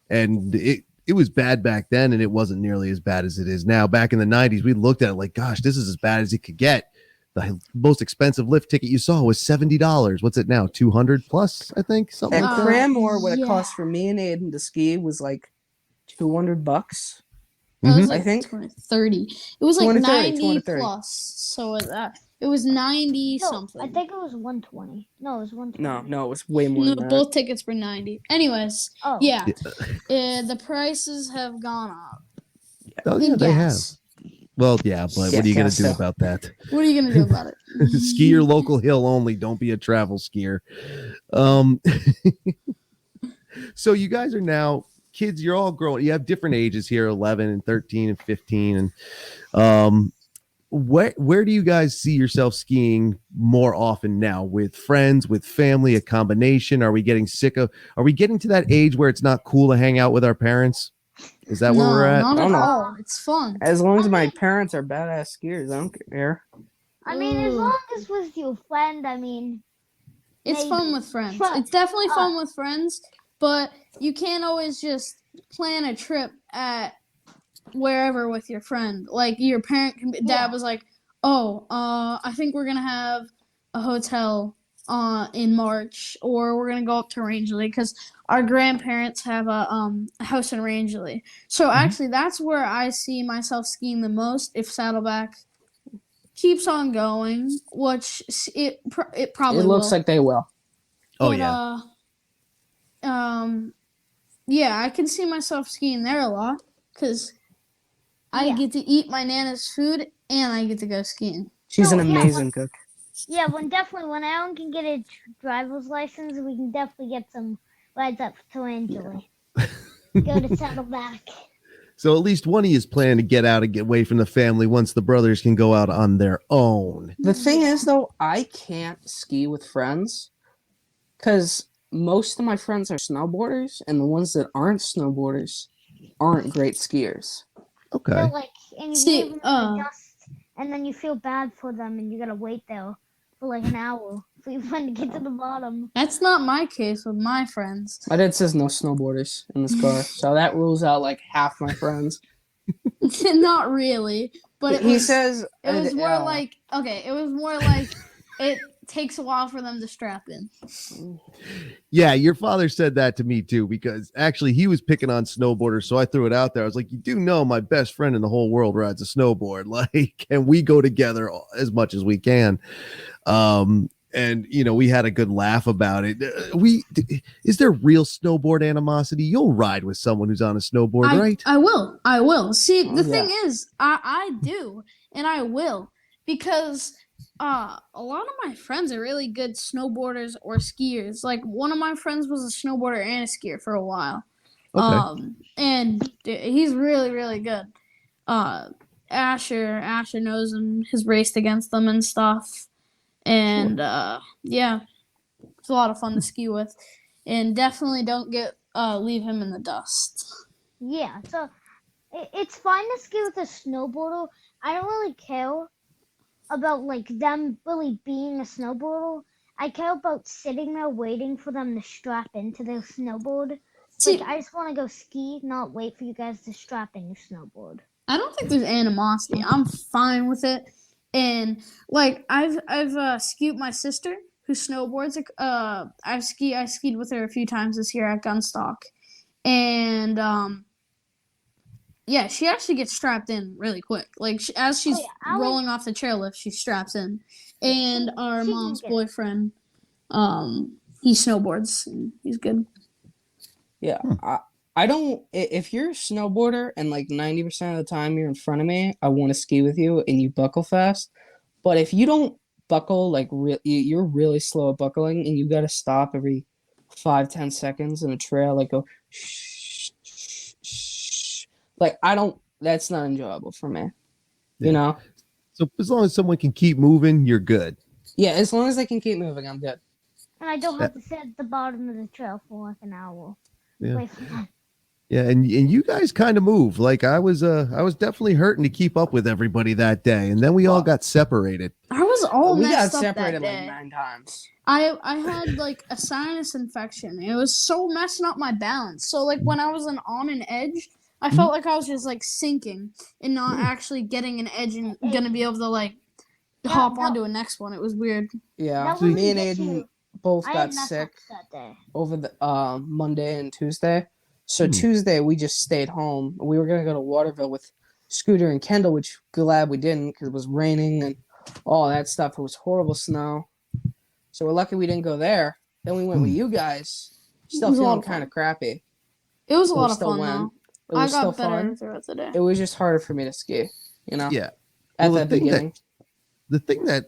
S1: and it was bad back then, and it wasn't nearly as bad as it is now. Back in the 90s, we looked at it like, gosh, this is as bad as it could get. The most expensive lift ticket you saw was $70. What's it now? 200 plus, I think. Something like that.
S5: Cranmore, what it cost for me and Aiden to ski was like $200.
S4: It was like
S5: I think
S4: 30. It was like 90
S5: 230.
S4: plus. So it was 90
S3: No,
S4: something.
S3: I think it was 120. No, it was 120.
S5: No, it was way more than that.
S4: Both tickets were 90. Anyways, the prices have gone up.
S1: Oh, yeah, they have. Well, yeah, but what are you going to do about that?
S4: What are you going to do about it?
S1: Ski your local hill only. Don't be a travel skier. So you guys are now kids. You're all growing. You have different ages here, 11 and 13 and 15. And where do you guys see yourself skiing more often now? With friends, with family, a combination? Are we getting to that age where it's not cool to hang out with our parents? Is that where we're at?
S4: Not at all. It's fun.
S5: As long as my parents are badass skiers, I don't care.
S3: I mean, as long as with your friend, I mean.
S4: It's fun with friends. It's definitely fun with friends, but you can't always just plan a trip at wherever with your friend. Like your dad was like, I think we're going to have a hotel in March, or we're gonna go up to Rangeley because our grandparents have a house in Rangeley. So actually, that's where I see myself skiing the most if Saddleback keeps on going, which it probably.
S5: It looks like they will.
S1: Oh
S4: yeah, I can see myself skiing there a lot because I get to eat my Nana's food and I get to go skiing.
S5: She's an amazing cook.
S3: Yeah, when Aaron can get a driver's license, we can definitely get some rides up to Rangeley. Go to Saddleback.
S1: So at least one of you is planning to get out and get away from the family once the brothers can go out on their own.
S5: The thing is, though, I can't ski with friends because most of my friends are snowboarders, and the ones that aren't snowboarders aren't great skiers.
S1: Okay.
S3: So, like, and you adjust, and then you feel bad for them, and you gotta wait there for like an hour for your friend to get to the bottom.
S4: That's not my case with my friends.
S5: My dad says no snowboarders in this car, so that rules out like half my friends.
S4: Not really, but
S5: he says
S4: it was more like it takes a while for them to strap in.
S1: Yeah, your father said that to me too, because actually he was picking on snowboarders, so I threw it out there. I was like, you do know my best friend in the whole world rides a snowboard, like, and we go together as much as we can. And you know, we had a good laugh about it. Is there real snowboard animosity? You'll ride with someone who's on a snowboard, right?
S4: I will. See, the thing is, I do, and I will, because a lot of my friends are really good snowboarders or skiers. Like one of my friends was a snowboarder and a skier for a while.
S1: Okay.
S4: And he's really, really good. Asher knows him, has raced against them and stuff. And yeah, it's a lot of fun to ski with. And definitely don't leave him in the dust.
S3: Yeah, so it's fine to ski with a snowboarder. I don't really care about like them really being a snowboarder. I care about sitting there waiting for them to strap into their snowboard.
S4: See,
S3: Like I just want to go ski, not wait for you guys to strap in your snowboard.
S4: I don't think there's animosity. I'm fine with it. And like I've skied with my sister who snowboards. I skied with her a few times this year at Gunstock, and yeah, she actually gets strapped in really quick. Like as she's rolling off the chairlift, she straps in. And our mom's boyfriend, he snowboards and he's good.
S5: Yeah, I don't. If you're a snowboarder and like 90% of the time you're in front of me, I want to ski with you and you buckle fast. But if you don't buckle, like you're really slow at buckling, and you got to stop every 5-10 seconds in a trail, like go shh, shh, shh. Like I don't. That's not enjoyable for me.
S1: Yeah.
S5: You know.
S1: So as long as someone can keep moving, you're good.
S5: Yeah, as long as I can keep moving, I'm good.
S3: And I don't have to sit at the bottom of the trail for like an hour.
S1: Yeah. Yeah, and you guys kind of move. Like I was definitely hurting to keep up with everybody that day, and then we all got separated.
S4: I was all
S5: We got
S4: messed up
S5: separated
S4: that day.
S5: like 9 times.
S4: I had like a sinus infection. It was so messing up my balance. So like when I was on an edge, I felt like I was just like sinking and not actually getting an edge and gonna be able to like hop onto a next one. It was weird.
S5: Yeah,
S3: That
S5: me and
S3: wasn't
S5: Aiden both
S3: I
S5: got
S3: had
S5: sick
S3: that day.
S5: over the Monday and Tuesday. So Tuesday we just stayed home. We were gonna go to Waterville with Scooter and Kendall, which glad we didn't because it was raining and all that stuff. It was horrible snow. So we're lucky we didn't go there. Then we went with you guys. Still feeling kind of crappy.
S4: It was a lot of fun though.
S5: It was
S4: I got
S5: still
S4: better
S5: fun.
S4: throughout the day.
S5: It was just harder for me to ski, you know.
S1: Yeah.
S5: At the beginning.
S1: The thing that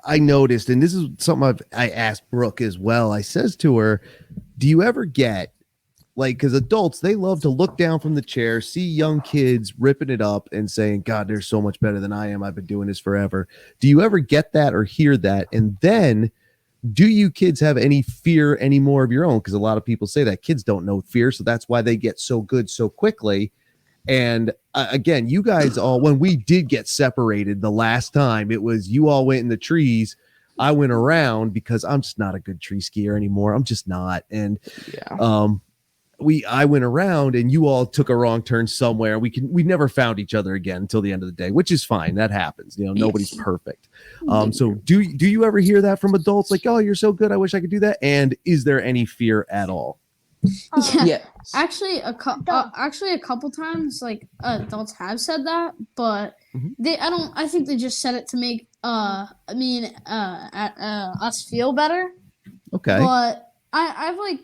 S1: I noticed, and this is something I asked Brooke as well. I says to her, "Do you ever get like, because adults, they love to look down from the chair, see young kids ripping it up and saying, God, they're so much better than I am. I've been doing this forever." Do you ever get that or hear that? And then do you kids have any fear anymore of your own? Because a lot of people say that kids don't know fear. So that's why they get so good so quickly. And again, you guys all, when we did get separated the last time, it was you all went in the trees. I went around because I'm just not a good tree skier anymore. I'm just not. And I went around and you all took a wrong turn somewhere. We never found each other again until the end of the day, which is fine. That happens. You know, nobody's perfect. So do you ever hear that from adults? Like, oh, you're so good. I wish I could do that. And is there any fear at all?
S4: Yeah. Actually, a couple times, like adults have said that, but I think they just said it to make us feel better.
S1: Okay.
S4: But I've like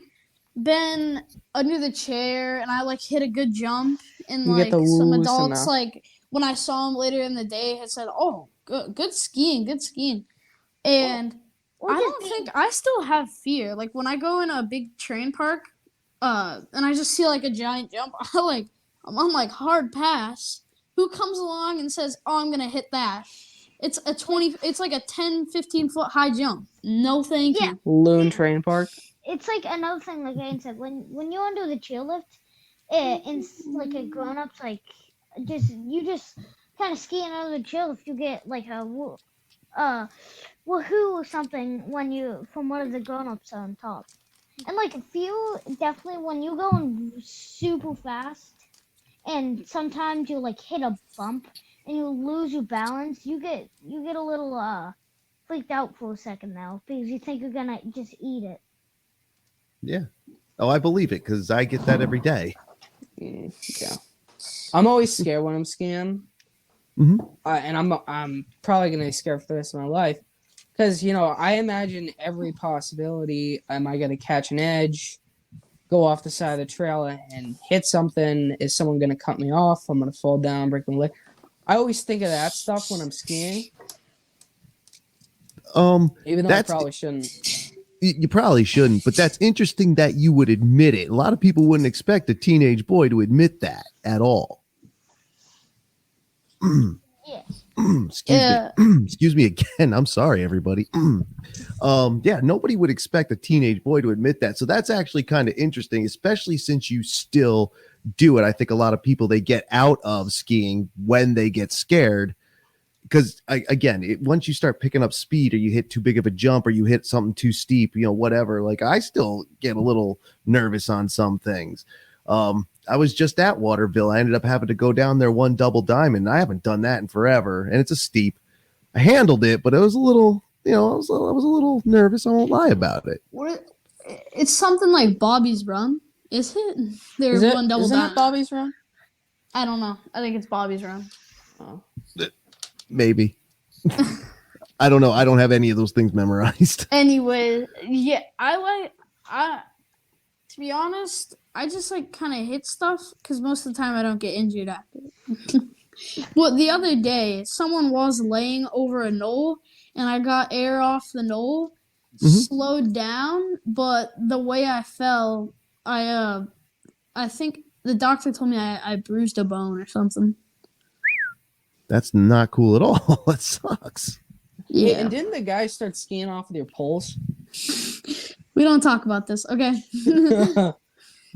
S4: been under the chair and I like hit a good jump, and like some adults like when I saw them later in the day had said, "Oh, good skiing," and I don't think I still have fear. Like when I go in a big terrain park, and I just see like a giant jump, I'm on like hard pass. Who comes along and says, "Oh, I'm gonna hit that"? It's like a 10-15 foot high jump. No, thank you.
S5: Loon Train Park.
S3: It's like another thing, like Aiden said, when you undo the chairlift, it's like a grown ups like you just kind of skiing under the chairlift. You get like a woohoo or something when you from one of the grown ups on top. And like feel definitely when you go super fast, and sometimes you like hit a bump and you lose your balance. You get a little freaked out for a second now because you think you're gonna just eat it.
S1: Yeah. Oh, I believe it because I get that every day.
S5: Yeah. I'm always scared when I'm skiing. And I'm probably gonna be scared for the rest of my life. Because, you know, I imagine every possibility. Am I going to catch an edge, go off the side of the trail and hit something? Is someone going to cut me off? I'm going to fall down, break my leg. I always think of that stuff when I'm skiing. Even though I
S1: That's
S5: probably shouldn't.
S1: you probably shouldn't, but that's interesting that you would admit it. A lot of people wouldn't expect a teenage boy to admit that at all.
S3: Yeah.
S1: Excuse
S4: Yeah.
S1: me. Excuse me again. I'm sorry, everybody. Yeah, nobody would expect a teenage boy to admit that. So that's actually kind of interesting, especially since you still do it. I think a lot of people, they get out of skiing when they get scared. Because once you start picking up speed, or you hit too big of a jump, or you hit something too steep, whatever. Like, I still get a little nervous on some things. I was just at Waterville. I ended up having to go down there one double diamond. I haven't done that in forever, and it's a steep. I handled it, but it was a little, I was a little nervous. I won't lie about it.
S4: It's something like Bobby's Run, is it? There's one double
S5: Isn't
S4: down.
S5: it Bobby's Run?
S4: I don't know. I think it's Bobby's Run.
S5: Oh.
S1: Maybe. I don't know. I don't have any of those things memorized.
S4: Anyway, yeah, to be honest, I just like kind of hit stuff because most of the time I don't get injured after it. Well, the other day, someone was laying over a knoll and I got air off the knoll, slowed down, but the way I fell, I think the doctor told me I bruised a bone or something.
S1: That's not cool at all. That sucks.
S5: Yeah.
S4: Yeah.
S5: And didn't the guy start skiing off with your poles?
S4: We don't talk about this, okay?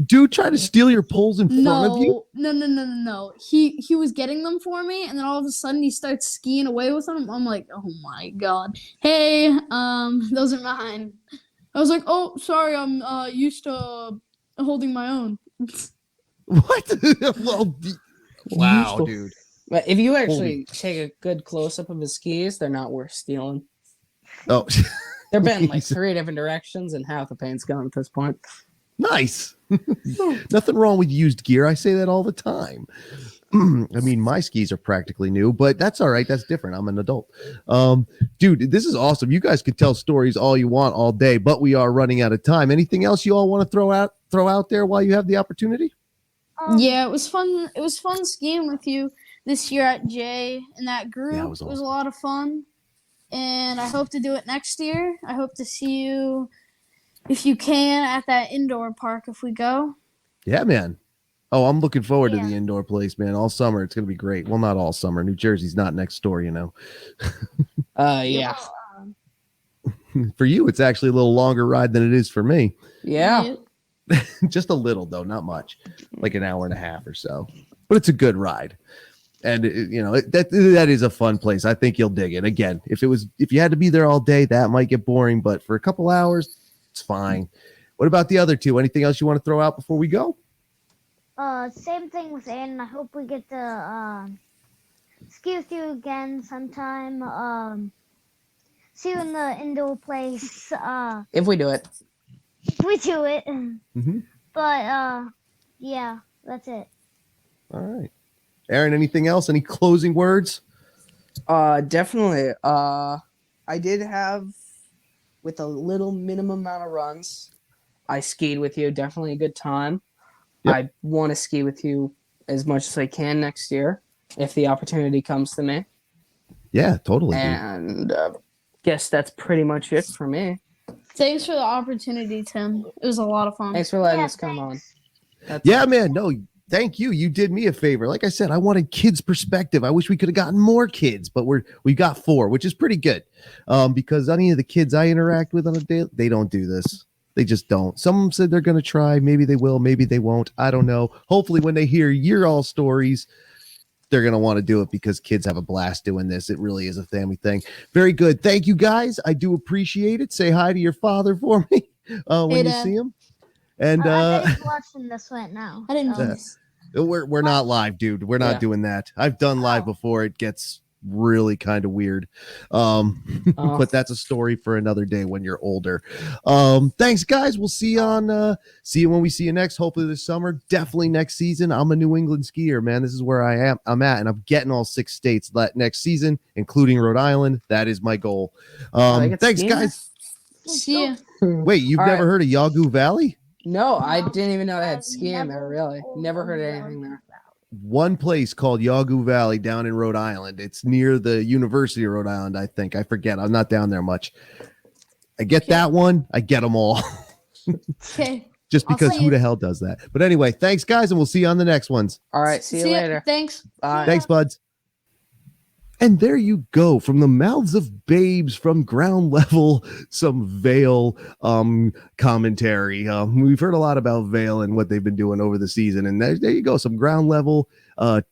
S1: Dude, try to steal your poles in front of you?
S4: No. He was getting them for me, and then all of a sudden he starts skiing away with them. I'm like, oh my god. Hey, those are mine. I was like, oh, sorry, I'm used to holding my own.
S1: What? Well, wow, dude.
S5: But if you actually take a good close up of his skis, they're not worth stealing.
S1: Oh,
S5: They're bent in like 3 different directions, and half the paint's gone at this point.
S1: nice. Nothing wrong with used gear. I say that all the time. I mean, my skis are practically new, but that's all right. That's different. I'm an adult. Dude, this is awesome. You guys could tell stories all you want all day, but we are running out of time. Anything else you all want to throw out there while you have the opportunity?
S4: Yeah, it was fun. It was fun skiing with you this year at J and that group.
S1: Yeah,
S4: it was a lot of fun. And I hope to do it next year. I hope to see you, if you can, at that indoor park if we go.
S1: Yeah, man. Oh, I'm looking forward to
S3: Yeah.
S1: the indoor place, man. All summer. It's going to be great. Well, not all summer. New Jersey's not next door,
S5: Yeah.
S1: For you, it's actually a little longer ride than it is for me.
S5: Yeah.
S1: Just a little, though. Not much. Like an hour and a half or so. But it's a good ride. And that is a fun place. I think you'll dig it. Again, if you had to be there all day, that might get boring. But for a couple hours, it's fine. What about the other two? Anything else you want to throw out before we go?
S3: Same thing with Aiden. I hope we get to ski with you again sometime. See you in the indoor place.
S5: If we do it.
S3: We do it.
S1: Mm-hmm.
S3: But yeah, that's it.
S1: All right. Aaron, anything else? Any closing words?
S5: Definitely. I did have, with a little minimum amount of runs, I skied with you. Definitely a good time.
S1: Yep.
S5: I want to ski with you as much as I can next year, if the opportunity comes to me.
S1: Yeah, totally.
S5: And guess that's pretty much it for me.
S4: Thanks for the opportunity, Tim. It was a lot of fun.
S5: Thanks for letting
S3: Yeah,
S5: us come on.
S3: thanks.
S1: Yeah, man. No, thank you. You did me a favor. Like I said, I wanted kids' perspective. I wish we could have gotten more kids, but we got 4, which is pretty good. Because any of the kids I interact with on a day, they don't do this. They just don't. Some of them said they're going to try. Maybe they will. Maybe they won't. I don't know. Hopefully, when they hear your all stories, they're going to want to do it because kids have a blast doing this. It really is a family thing. Very good. Thank you, guys. I do appreciate it. Say hi to your father for me when
S4: Hey,
S1: you
S4: Dad.
S1: see him. And
S3: I bet he's watching this right now.
S4: I didn't know
S3: so-
S4: this.
S1: we're not live, dude. We're not
S5: Yeah.
S1: doing that. I've done live before. It gets really kind of weird. But that's a story for another day when you're older. Thanks, guys. We'll see you when we see you next. Hopefully this summer. Definitely next season. I'm a New England skier, man. This is where I'm at, and I'm getting all 6 states next season, including Rhode Island. That is my goal.
S5: they get
S1: Thanks,
S5: skiing
S1: guys.
S4: See ya.
S1: Wait, you've
S5: All
S1: never
S5: right.
S1: heard of Yawgoo Valley?
S5: No, I didn't even know they had
S3: I've
S5: skiing there,
S3: never
S5: really.
S3: heard
S5: Never heard
S3: of
S5: anything there.
S1: one place called Yagu Valley down in Rhode Island. It's near the University of Rhode Island, I think. I forget. I'm not down there much. I get that one. I get them all.
S4: Okay.
S1: Just because
S4: see
S1: who
S4: you.
S1: the hell does that? But anyway, thanks, guys, and we'll see you on the next ones.
S5: All right. See you
S4: ya.
S5: later.
S4: Thanks.
S5: Bye.
S1: Thanks, buds. And there you go, from the mouths of babes, from ground level, some Vale commentary. We've heard a lot about Vale and what they've been doing over the season. And there you go, some ground level,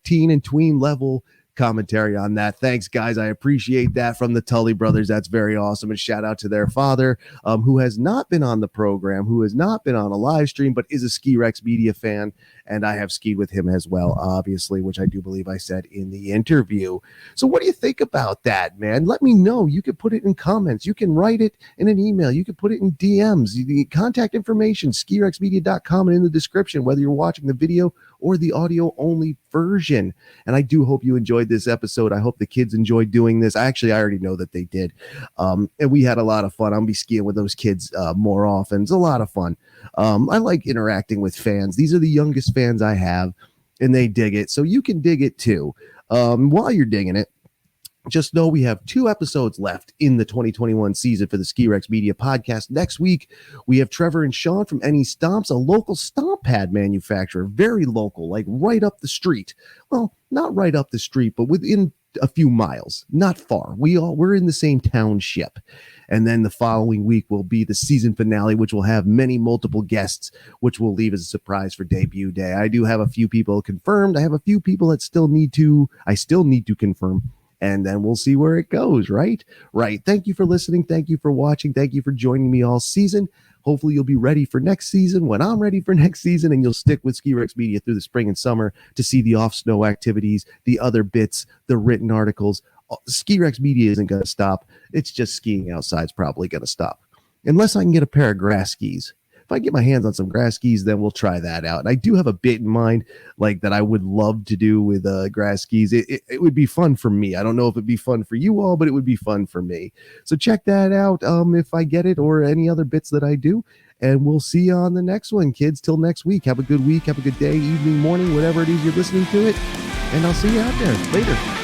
S1: teen and tween level commentary on that. Thanks, guys. I appreciate that from the Tully brothers. That's very awesome. And shout out to their father, who has not been on the program, who has not been on a live stream, but is a Ski Rex Media fan. And I have skied with him as well, obviously, which I do believe I said in the interview. So what do you think about that, man? Let me know. You can put it in comments. You can write it in an email. You can put it in DMs. You can contact information, skirexmedia.com, and in the description, whether you're watching the video or the audio only version. And I do hope you enjoyed this episode. I hope the kids enjoyed doing this. I already know that they did. And we had a lot of fun. I'll be skiing with those kids more often. It's a lot of fun. I like interacting with fans. These are the youngest fans I have, and they dig it. So you can dig it too. While you're digging it, just know we have 2 episodes left in the 2021 season for the Ski Rex Media podcast. Next week, we have Trevor and Sean from Any Stomps, a local stomp pad manufacturer, very local, like right up the street. Well, not right up the street, but within a few miles, not far. We're in the same township. And then the following week will be the season finale, which will have multiple guests, which will leave as a surprise for debut day. I do have a few people confirmed. I have a few people that I still need to confirm. And then we'll see where it goes, right? Right. Thank you for listening. Thank you for watching. Thank you for joining me all season. Hopefully you'll be ready for next season when I'm ready for next season, and you'll stick with Ski Rex Media through the spring and summer to see the off-snow activities, the other bits, the written articles. Ski Rex Media isn't going to stop. It's just skiing outside is probably going to stop. Unless I can get a pair of grass skis. If I get my hands on some grass skis, then we'll try that out. And I do have a bit in mind, like that I would love to do with grass skis. It would be fun for me. I don't know if it'd be fun for you all, but it would be fun for me. So check that out if I get it, or any other bits that I do. And we'll see you on the next one, kids. Till next week. Have a good week. Have a good day, evening, morning, whatever it is you're listening to it. And I'll see you out there later.